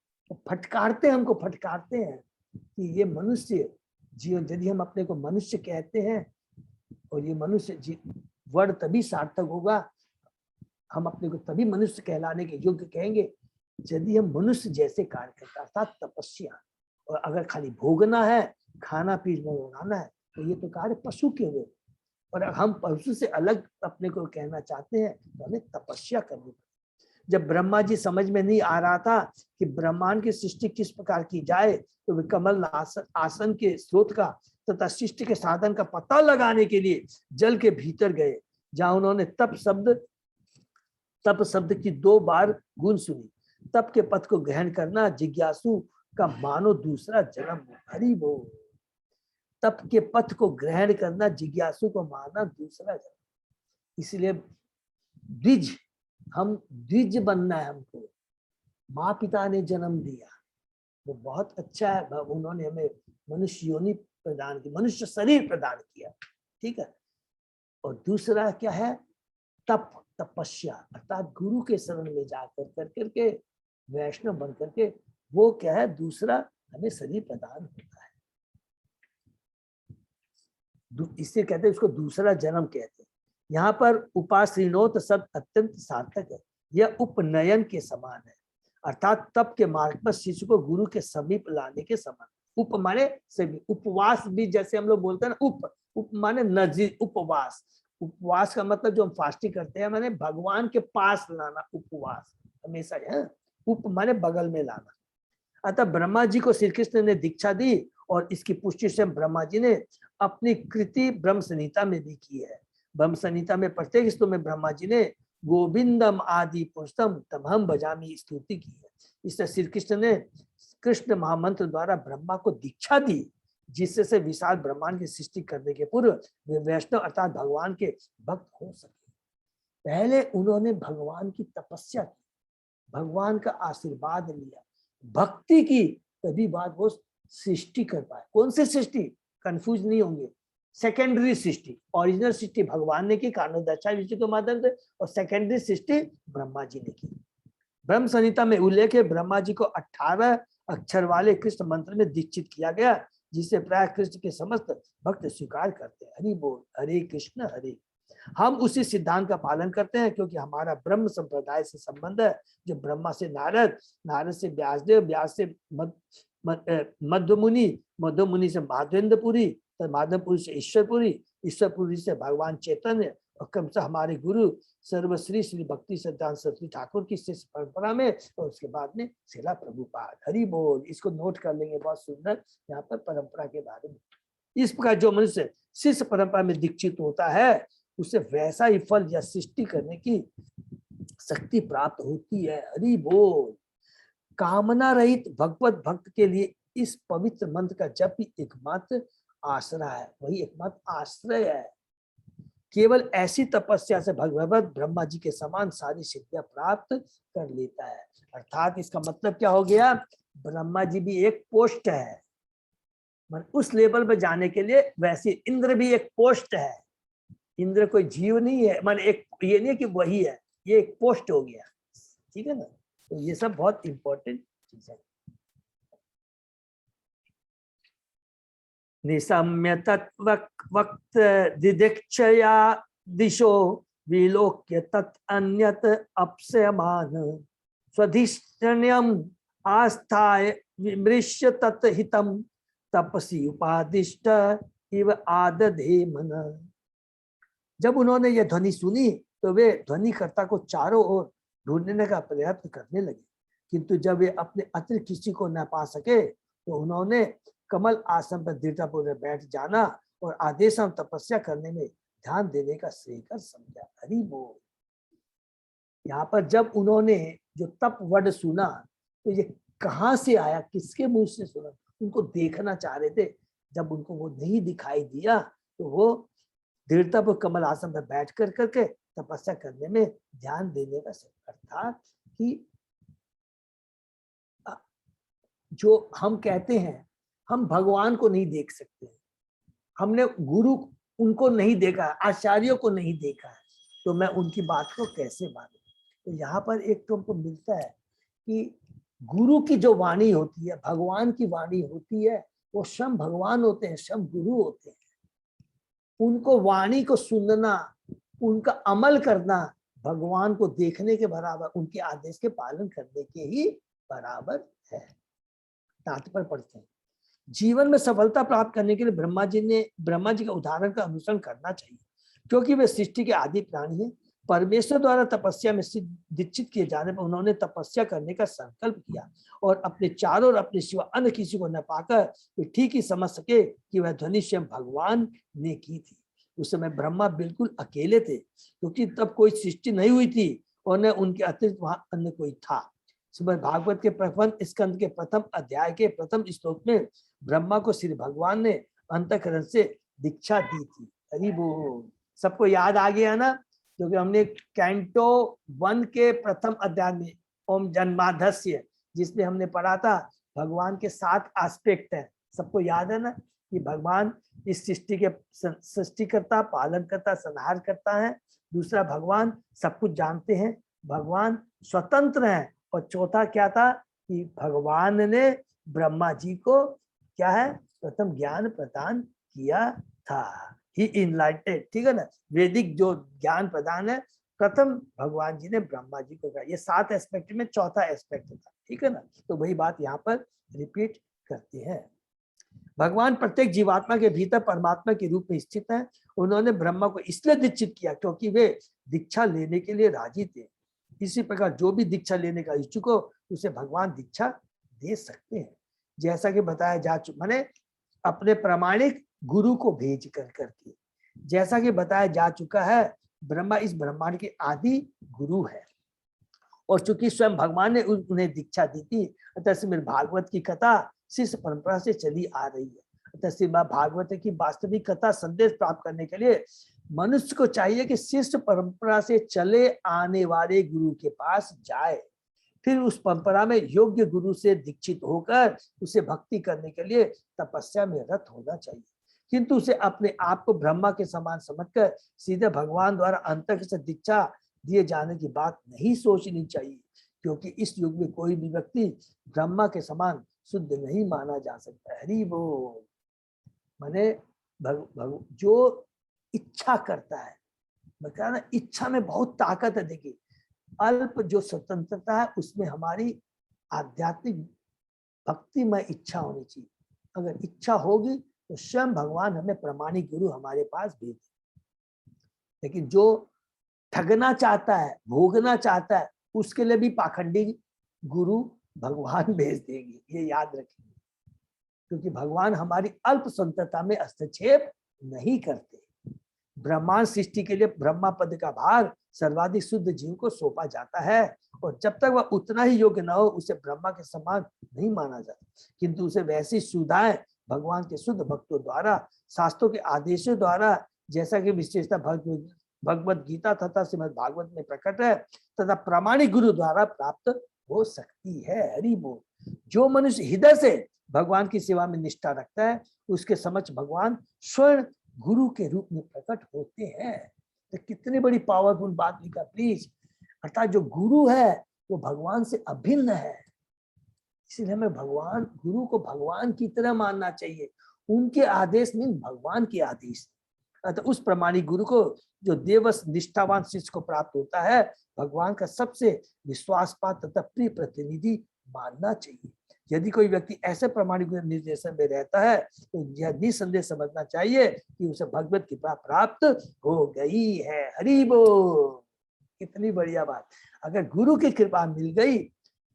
फटकारते हैं, हमको फटकारते हैं कि ये मनुष्य जीवन, यदि हम अपने को मनुष्य कहते हैं और ये मनुष्य वर्ड तभी सार्थक होगा, हम अपने को तभी मनुष्य कहलाने के योग्य कहेंगे यदि हम मनुष्य जैसे कार्य करता, अर्थात तपस्या। और अगर खाली भोगना है, खाना पीना उड़ाना है, तो ये तो कार्य पशु के हुए। और हम पशु से अलग अपने को कहना चाहते हैं तो हमें तपस्या करनी पड़ेगी। जब ब्रह्मा जी समझ में नहीं आ रहा था कि ब्रह्मांड की सृष्टि किस प्रकार की जाए, तो वे कमल आसन के स्रोत का तथा सृष्टि के साधन का पता लगाने के लिए जल के भीतर गए, जहां उन्होंने तप शब्द की 2 बार गुण सुनी। तप के पथ को ग्रहण करना जिज्ञासु का मानो दूसरा जन्म। हरि बोल। तप के पथ को ग्रहण करना जिज्ञासु को माना दूसरा जन्म। इसलिए द्विज, हम द्विज बनना है हमको। माँ पिता ने जन्म दिया, वो बहुत अच्छा है, उन्होंने हमें मनुष्य योनि प्रदान की, मनुष्य शरीर प्रदान किया, ठीक है। और दूसरा क्या है? तप, तपस्या, अर्थात गुरु के शरण में जाकर करके वैष्णव बन करके, वो क्या है? दूसरा हमें शरीर प्रदान होता है। इससे कहते हैं, उसको दूसरा जन्म कहते हैं। यहाँ पर उपाश्रीनोत शब्द अत्यंत सार्थक है, यह उपनयन के समान है, अर्थात तप के मार्ग पर शिष्य को गुरु के समीप लाने के समान। उप माने सभी, उपवास भी जैसे हम लोग बोलते हैं ना, उप माने नजदीक, उपवास। उपवास का मतलब जो हम फास्टिंग करते हैं, माने भगवान के पास लाना, उपवास हमेशा है। उप माने बगल में लाना। अतः ब्रह्मा जी को श्री कृष्ण ने दीक्षा दी और इसकी पुष्टि से ब्रह्मा जी ने अपनी कृति ब्रह्म संहिता में भी की है। ब्रह्म संहिता में प्रत्येक स्तुति में ब्रह्मा जी ने गोविंदम आदि पुरुषम तमहम भजामि स्तुति की है। इससे श्री कृष्ण ने कृष्ण महामंत्र द्वारा ब्रह्मा को दीक्षा दी, जिससे से विशाल ब्रह्मांड की सृष्टि करने के पूर्व वे वैष्णव अर्थात भगवान के भक्त हो सके। पहले उन्होंने भगवान की तपस्या की, भगवान का आशीर्वाद लिया, भक्ति की, तभी बात वो सृष्टि कर पाए। कौन सी सृष्टि? कंफ्यूज नहीं होंगे, सेकेंडरी सृष्टि। ओरिजिनल सृष्टि भगवान ने की कारणोदशा ऋषि के माध्यम से, और सेकेंडरी सृष्टि ब्रह्मा जी ने की। ब्रह्म संहिता में उल्लेख है, ब्रह्मा जी को 18 अक्षर वाले कृष्ण मंत्र में दीक्षित किया गया, जिसे प्राय कृष्ण के समस्त भक्त स्वीकार करते हैं। हरि बोल। हरे कृष्ण हरे। हम उसी सिद्धांत का पालन करते हैं, क्योंकि हमारा ब्रह्म संप्रदाय से संबंध है, जो ब्रह्मा से नारद, नारद से व्यासदेव, व्यास से मध्वमुनि, मध्वमुनि से माधवेंद्रपुरी, माधवपुरी से ईश्वरपुरी, ईश्वरपुरी से भगवान चैतन्य, और क्रमशः हमारे गुरु सर्वश्री श्री भक्ति सिद्धांत सरस्वती ठाकुर की शिष्य परंपरा में, और उसके बाद में श्रीला प्रभुपाद। हरि बोल। इसको नोट कर लेंगे, बहुत सुंदर यहाँ पर परंपरा के बारे में। इस प्रकार जो मनुष्य शिष्य परंपरा में दीक्षित होता है, उसे वैसा ही फल या सृष्टि करने की शक्ति प्राप्त होती है। हरि बोल। कामना रहित भगवत भक्त के लिए इस पवित्र मंत्र का जप ही एकमात्र आश्रय है, वही एकमात्र आश्रय है। केवल ऐसी तपस्या से भगवत ब्रह्मा जी के समान सारी सिद्धियां प्राप्त कर लेता है। अर्थात इसका मतलब क्या हो गया? ब्रह्मा जी भी एक पोस्ट है, उस लेवल पर जाने के लिए वैसे इंद्र भी एक पोस्ट है। इंद्र कोई जीव नहीं है, मान एक ये नहीं कि वही है, ये एक पोस्ट हो गया, ठीक है ना। तो ये सब बहुत इंपॉर्टेंट चीज है। निशम्य तत्व वक्त दिदीक्षया दिशो विलोक्य तत् अन्यत अपसयमान स्वधिष्ठन्यम आस्थाय विमृश्य तत् हितम तपसी उपादिष्ट इव आदधे मन। जब उन्होंने यह ध्वनि सुनी तो वे ध्वनिकर्ता को चारों ओर ढूंढने का प्रयत्न करने लगे, किंतु जब वे अपने अतिरिक्त किसी को न पा सके तो उन्होंने कमल आसन पर दृढ़तापूर्वक बैठ जाना और आदेश और तपस्या करने में ध्यान देने का श्रेयकर समझा। हरि बोल। यहाँ पर जब उन्होंने जो तप वर्ड सुना तो ये कहाँ से आया, किसके मुंह से सुना, उनको देखना चाह रहे थे। जब उनको वो नहीं दिखाई दिया तो वो दृढ़ता पर कमल आसन पर बैठ कर करके तपस्या करने में ध्यान देने का अर्थात कि जो हम कहते हैं हम भगवान को नहीं देख सकते, हमने गुरु उनको नहीं देखा, आचार्यों को नहीं देखा है, तो मैं उनकी बात को कैसे मानूं। तो यहाँ पर एक तो हमको मिलता है कि गुरु की जो वाणी होती है, भगवान की वाणी होती है, वो स्वयं भगवान होते हैं, स्वयं गुरु होते हैं। उनको वाणी को सुनना, उनका अमल करना भगवान को देखने के बराबर, उनके आदेश के पालन करने के ही बराबर है। तात्पर्य पढ़ते हैं। जीवन में सफलता प्राप्त करने के लिए ब्रह्मा जी के उदाहरण का अनुसरण करना चाहिए, क्योंकि वे सृष्टि के आदि प्राणी हैं। परमेश्वर द्वारा तपस्या में दीक्षित किए जाने पर उन्होंने तपस्या करने का संकल्प किया और अपने चारों और अपने सिवा अन्य किसी को न पाकर वे ठीक ही समझ सके कि वह ध्वनि स्वयं भगवान ने की थी। उस समय ब्रह्मा बिल्कुल अकेले थे, क्योंकि तब कोई सृष्टि नहीं हुई थी और न उनके अतिरिक्त वहां अन्य कोई था। श्रीमद् भागवत के प्रथम स्कंद के प्रथम अध्याय के प्रथम श्लोक में ब्रह्मा को श्री भगवान ने अंतःकरण से दीक्षा दी थी। हरि बोल। सबको याद आ गया ना, क्योंकि हमने कैंटो 1 के प्रथम अध्याय में ओम जन्माधस्य जिसमें हमने पढ़ा था भगवान के 7 एस्पेक्ट है। सबको याद है ना कि भगवान इस सृष्टि के सृष्टिकर्ता, पालनकर्ता, संहार करता है। दूसरा, भगवान सब कुछ जानते हैं, भगवान स्वतंत्र हैं। और चौथा क्या था कि भगवान ने ब्रह्मा जी को क्या है, प्रथम ज्ञान प्रदान किया था। ही इनलाइटेड, ठीक है ना, वैदिक जो ज्ञान प्रदान है प्रथम भगवान जी ने ब्रह्मा जी को कहा। ये 7 एस्पेक्ट में चौथा एस्पेक्ट था, ठीक है ना। तो वही बात यहाँ पर रिपीट करते हैं। भगवान प्रत्येक जीवात्मा के भीतर परमात्मा के रूप में स्थित है। उन्होंने ब्रह्मा को इसलिए दीक्षित किया क्योंकि वे दीक्षा लेने के लिए राजी थे। इसी प्रकार जो भी दीक्षा लेने का इच्छुक हो उसे भगवान दीक्षा दे सकते हैं, जैसा कि बताया जा चुका, माने अपने प्रामाणिक गुरु को भेज कर करके, जैसा कि बताया जा चुका है। ब्रह्मा इस ब्रह्मांड के आदि गुरु है और चूंकि स्वयं भगवान ने उन्हें दीक्षा दी थी, अतः श्रीमद् भागवत की कथा शिष्य परंपरा से चली आ रही है। अतः श्रीमद् भागवत की वास्तविक कथा संदेश प्राप्त करने के लिए मनुष्य को चाहिए कि शिष्य परंपरा से चले आने वाले गुरु के पास जाए, फिर उस परंपरा में योग्य गुरु से दीक्षित होकर उसे भक्ति करने के लिए तपस्या में रत होना चाहिए। किंतु उसे अपने आप को ब्रह्मा के समान समझकर सीधे भगवान द्वारा अंतः से दीक्षा दिए जाने की बात नहीं सोचनी चाहिए, क्योंकि इस युग में कोई भी व्यक्ति ब्रह्मा के समान शुद्ध नहीं माना जा सकता। हरि बोल। माने जो इच्छा करता है, मतलब ना, इच्छा में बहुत ताकत है। देखिए, अल्प जो स्वतंत्रता है उसमें हमारी आध्यात्मिक भक्तिमय इच्छा होनी चाहिए। अगर इच्छा होगी तो स्वयं भगवान हमें प्रामाणिक गुरु हमारे पास भेज। लेकिन जो ठगना चाहता है, भोगना चाहता है, उसके लिए भी पाखंडी गुरु भगवान भेज देंगे, ये याद रखेंगे। क्योंकि भगवान हमारी अल्प स्वतंत्रता में हस्तक्षेप नहीं करते। ब्रह्मांड सृष्टि के लिए ब्रह्मा पद का भार सर्वाधिक शुद्ध जीव को सौंपा जाता है और जब तक वह उतना ही योग्य न हो उसे ब्रह्मा के समान नहीं माना जाता, किंतु उसे वैसी सुविधाएं भगवान के शुद्ध भक्तों द्वारा, शास्त्रों के आदेशों द्वारा, जैसा कि विशेषता भगवत गीता तथा श्रीमद् भागवत में प्रकट है, तथा प्रामाणिक गुरु द्वारा प्राप्त हो सकती है। हरि बोल। जो मनुष्य हृदय से भगवान की सेवा में निष्ठा रखता है उसके समक्ष भगवान स्वयं गुरु के रूप में प्रकट होते हैं। तो कितनी बड़ी पावरफुल बात लिखा प्लीज। अर्थात जो गुरु है वो भगवान से अभिन्न है, इसलिए हमें भगवान गुरु को भगवान की तरह मानना चाहिए। उनके आदेश मीन भगवान के आदेश। अतः उस प्रामाणिक गुरु को जो देवस निष्ठावान शिष्य को प्राप्त होता है, भगवान का सबसे विश्वासपात्र तथा प्रिय प्रतिनिधि मानना चाहिए। यदि कोई व्यक्ति ऐसे प्रामाणिक निर्देशन में रहता है तो यह निसंदेह समझना चाहिए कि उसे भगवत कृपा प्राप्त हो गई है। हरि बोल। कितनी बढ़िया बात। अगर गुरु की कृपा मिल गई,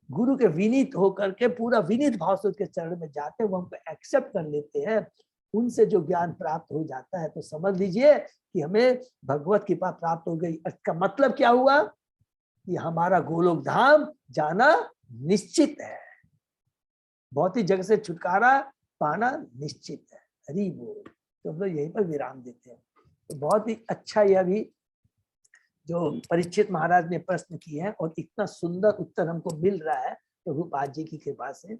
गुरु के विनीत होकर के पूरा विनीत भाव से उसके चरण में जाते हैं, वो हमको एक्सेप्ट कर लेते हैं, उनसे जो ज्ञान प्राप्त हो जाता है, तो समझ लीजिए कि हमें भगवत कृपा प्राप्त हो गई। इसका मतलब क्या हुआ कि हमारा गोलोक धाम जाना निश्चित है, भौतिक जगत से छुटकारा पाना निश्चित है। हरि बोल। तो हम लोग यहीं पर विराम देते हैं। तो बहुत ही अच्छा यह भी जो परीक्षित महाराज ने प्रश्न किए हैं और इतना सुंदर उत्तर हमको मिल रहा है प्रभुपाद जी की कृपा से।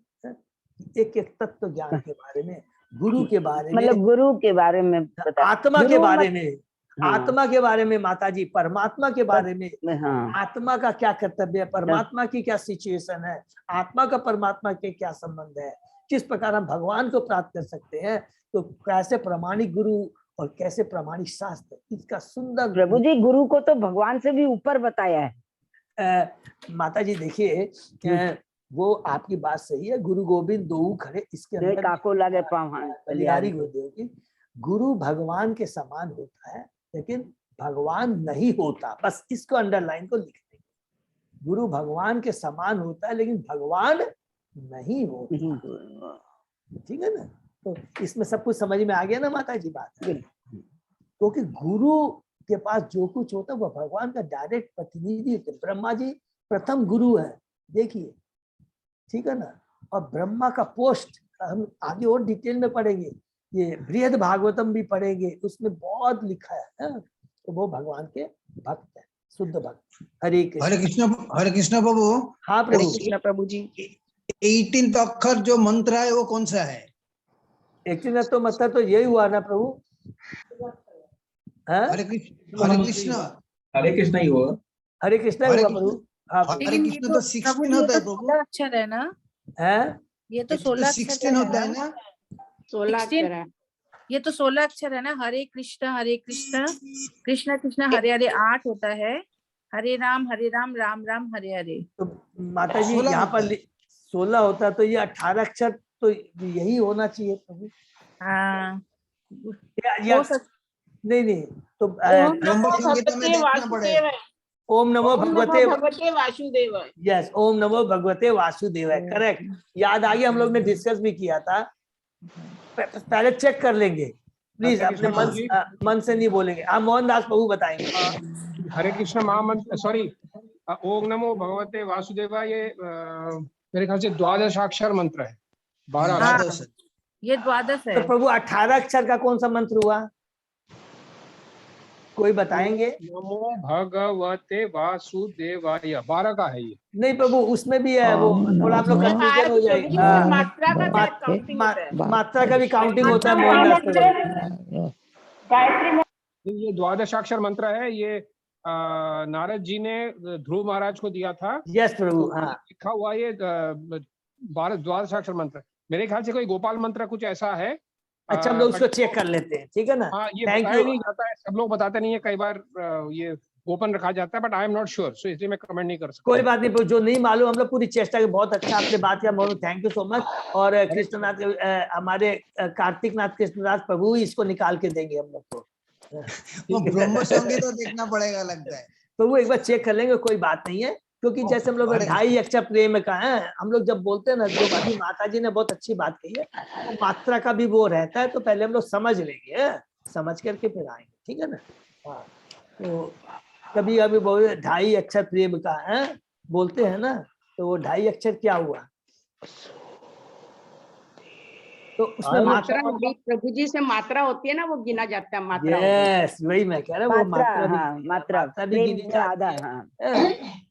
एक एक तत्व ज्ञान के बारे में, गुरु के बारे में, मतलब गुरु के बारे में, आत्मा के बारे में, हाँ। आत्मा के बारे में माता जी, परमात्मा के बारे में, हाँ। आत्मा का क्या कर्तव्य है, परमात्मा की क्या सिचुएशन है, आत्मा का परमात्मा के क्या संबंध है, किस प्रकार हम भगवान को प्राप्त कर सकते हैं, तो कैसे प्रामाणिक गुरु और कैसे प्रामाणिक शास्त्र, इसका सुंदर। प्रभु जी गुरु को तो भगवान से भी ऊपर बताया है। माता जी देखिए, वो आपकी बात सही है, गुरु गोविंद दो खड़े, इसके अंदर काको लगे बलिहारी गुरुदेव की, गुरु भगवान के समान होता है लेकिन भगवान नहीं होता। बस इसको अंडरलाइन को लिख देंगे, गुरु भगवान के समान होता है लेकिन भगवान नहीं होता। ठीक है ना। तो इसमें सब कुछ समझ में आ गया ना माता जी बात। क्योंकि गुरु के पास जो कुछ होता है वो भगवान का डायरेक्ट प्रतिनिधि होते। ब्रह्मा जी प्रथम गुरु है, देखिए, ठीक है ना। और ब्रह्मा का पोस्ट हम आगे और डिटेल में पढ़ेंगे, ये बृहद भागवतम भी पढ़ेंगे, उसमें बहुत लिखा है। तो वो भगवान के भक्त है, शुद्ध भक्त। हरे कृष्ण। हरे कृष्ण प्रभु। हाँ प्रभु। कृष्ण प्रभु जी। 18 अक्षर जो मंत्र है वो कौन सा है? 18 तो मतलब तो यही हुआ ना प्रभु। हरे कृष्ण हरे कृष्ण ही हुआ। हरे कृष्ण हुआ प्रभु। हरे कृष्ण तो 16 होता है प्रभु। 16 अक्षर है ना, है ये तो 16 16 होता है ना। 16 अक्षर है। ये तो 16 अक्षर है ना। हरे कृष्ण कृष्ण कृष्ण हरे हरे 8 होता है। हरे राम राम राम हरे हरे। तो माता जी यहाँ पर 16 होता है, तो ये 18 अक्षर तो यही होना चाहिए प्रभु। हाँ नहीं तो ओम नमो भगवते वासुदेवाय। यस, ओम नमो भगवते वासुदेवाय, करेक्ट। याद आ गया, हम लोग ने डिस्कस भी किया था। पहले चेक कर लेंगे प्लीज, अपने मन से नहीं बोलेंगे। आप मोहन दास प्रभु बताएंगे। हरे कृष्ण महामंत्र, सॉरी, ओम नमो भगवते वासुदेवाय, ये मेरे ख्याल से 12 अक्षर मंत्र है। 12 ये 12 है। तो प्रभु 18 अक्षर का कौन सा मंत्र हुआ, कोई बताएंगे? नमो भगवते वासुदेवाय 12 का है ये। नहीं प्रभु, उसमें भी है वो, थोड़ा आप लोग कंफ्यूजन हो जाएगी। मात्रा का भी काउंटिंग होता है मोहन दास प्रभु। ये 12 अक्षर मंत्र है। ये नारद जी ने ध्रुव महाराज को दिया था। यस प्रभु। हाँ, लिखा हुआ ये 12 अक्षर मंत्र। मेरे ख्याल से कोई गोपाल मंत्र कुछ ऐसा है। अच्छा, हम लोग उसको चेक कर लेते हैं, ठीक है ना। हाँ, ये थैंक बताया यू। नहीं जाता है, सब लोग बताते नहीं है, कई बार ये ओपन रखा जाता है, but I am not sure, so इसलिए मैं कमेंट नहीं कर सकता। कोई बात नहीं, जो नहीं मालूम हम लोग पूरी चेष्टा की। बहुत अच्छा आपने बात किया Mohan, thank you so much. और कृष्णनाथ हमारे कार्तिक नाथ कृष्णदास प्रभु इसको निकाल के देंगे हम लोग को। ब्रह्म संगीत तो देखना पड़ेगा लगता है। तो वो एक बार चेक कर लेंगे, कोई बात नहीं है। क्योंकि जैसे हम लोग 2.5 अक्षर प्रेम का है, हम लोग जब बोलते हैं ना, जो अभी माता जी ने बहुत अच्छी बात कही है, तो मात्रा का भी वो रहता है। तो पहले हम लोग समझ लेंगे, समझ करके फिर आएंगे, ठीक है ना। हाँ, तो कभी कभी बोल 2.5 अक्षर प्रेम का है बोलते हैं ना, तो वो 2.5 अक्षर क्या हुआ, तो उसमें मात्रा प्रभु जी से मात्रा होती है ना, वो गिना जाता है। मात्रा यस, वही मैं कह रहा हूँ, वो मात्रा भी गिनी जाती है।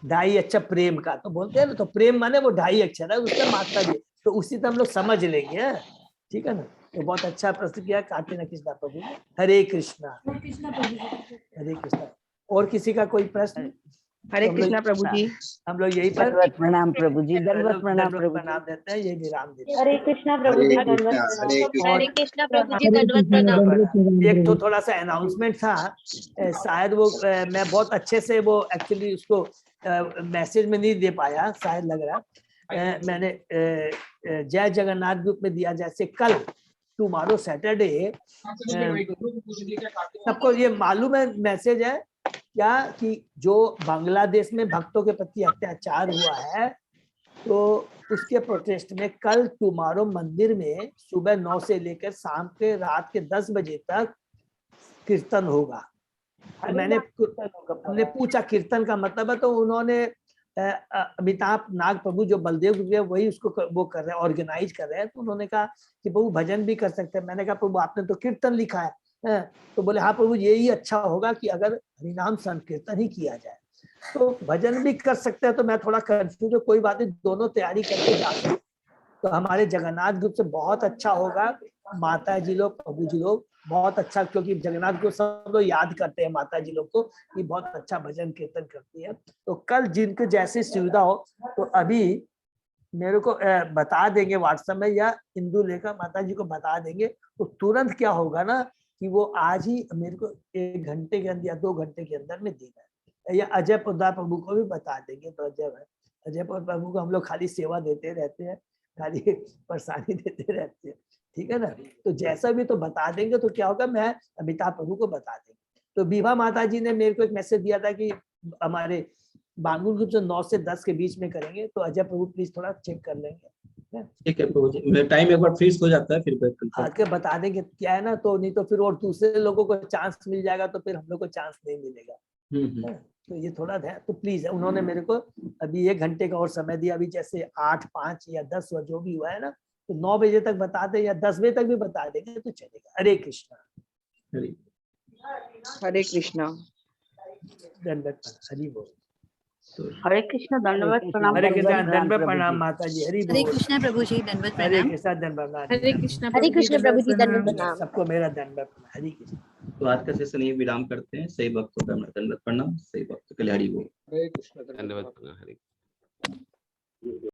2.5 अक्षर प्रेम का तो बोलते हैं ना, तो प्रेम माने वो 2.5 अक्षर है, उसका मात्रा भी, तो उसी तरह हम लोग समझ लेंगे, ठीक है ना। तो बहुत अच्छा प्रश्न किया कार्तिक कृष्णा प्रभु ने। हरे कृष्णा। हरे कृष्णा। और किसी का कोई प्रश्न? हरे हम लोग- कृष्णा प्रभु जी। हम लोग यही पर दंडवत प्रणाम प्रभु जी, दंडवत प्रणाम प्रभु जी। प्रणाम देते हैं, ये विराम देते हैं। हरे कृष्णा प्रभु जी, हरे दंडवत कृष्णा, प्रणाम। हरे कृष्णा। हरे कृष्णा प्रभु जी, दंडवत प्रणाम। एक तो थोड़ा सा अनाउंसमेंट था, शायद वो मैं बहुत अच्छे से वो एक्चुअली उसको मैसेज में नहीं दे पाया, शायद लग रहा मैंने जय जगन्नाथ ग्रुप में दिया, जैसे कल टुमारो सैटरडे सबको ये मालूम है मैसेज है क्या कि जो बांग्लादेश में भक्तों के प्रति अत्याचार हुआ है, तो उसके प्रोटेस्ट में कल टुमारो मंदिर में सुबह 9 से लेकर शाम के रात के 10 बजे तक कीर्तन होगा। हमने पूछा कीर्तन का मतलब है, तो उन्होंने अमिताभ नाग प्रभु जो बलदेव गुरु है वही उसको वो कर रहे हैं, ऑर्गेनाइज कर रहे हैं। तो उन्होंने कहा कि प्रभु भजन भी कर सकते हैं। मैंने कहा प्रभु आपने तो कीर्तन लिखा है, तो बोले हाँ प्रभु यही अच्छा होगा कि अगर हरिनाम संकीर्तन ही किया जाए, तो भजन भी कर सकते हैं। तो मैं थोड़ा कंफ्यूज हूँ, कोई बात नहीं, दोनों तैयारी करके जा सकते। तो हमारे जगन्नाथ ग्रुप से बहुत अच्छा होगा, माता जी लोग प्रभु जी लोग बहुत अच्छा, क्योंकि जगन्नाथ को सब लोग याद करते हैं माता जी लोग को, कि बहुत अच्छा भजन कीर्तन करती है। तो कल जिनको जैसी सुविधा हो, तो अभी मेरे को बता देंगे व्हाट्सएप में, या इंदु लेकर माता जी को बता देंगे। तो तुरंत क्या होगा ना कि वो आज ही मेरे को 1 घंटे के अंदर या 2 घंटे के अंदर में देना है, या अजय पोद्दार प्रभु को भी बता देंगे। तो अजय प्रभु को हम लोग खाली सेवा देते रहते हैं, खाली परेशानी देते रहते हैं, ठीक है ना। तो जैसा भी तो बता देंगे, तो क्या होगा, मैं अमिताभ प्रभु को बता देंगे। तो विभा माता जी ने मेरे को एक मैसेज दिया था कि हमारे बांगुर ग्रुप से 9 से 10 के बीच में करेंगे, तो अजय प्रभु प्लीज थोड़ा चेक कर लेंगे। ठीक है प्रभु जी, टाइम एक बार फिक्स हो जाता है फिर बैक करते हैं। आके बता देंगे, क्या है ना, तो नहीं तो फिर और दूसरे लोगों को चांस मिल जाएगा, तो फिर हम लोग को चांस नहीं मिलेगा। तो ये थोड़ा है, तो प्लीज उन्होंने मेरे को अभी 1 घंटे का और समय दिया। अभी जैसे 8, 5 या 10 जो भी हुआ है ना, तो 9 बजे तक बता दे या 10 बजे तक भी बता देंगे तो चलेगा। हरे कृष्णा। हरे कृष्णा। दंडवत हरि बोल। हरे कृष्णा, दंडवत प्रणाम। हरे कृष्णा, दंडवत प्रणाम माता जी, हरि हरे बोल। कृष्णा प्रभु जी, दंडवत हरे प्रणाम। कृष्णा, दंडवत प्रणाम। हरे कृष्णा हरे कृष्ण प्रभु जी, दंडवत प्रणाम। प्रणाम। सबको मेरा दंडवत प्रणाम। हरि कृष्ण। तो आज का सेशन ये विराम करते हैं। सही भक्तों का दंडवत प्रणाम, सही भक्तों के लिए हरि बोल। हरे कृष्णा, धन्यवाद। हरे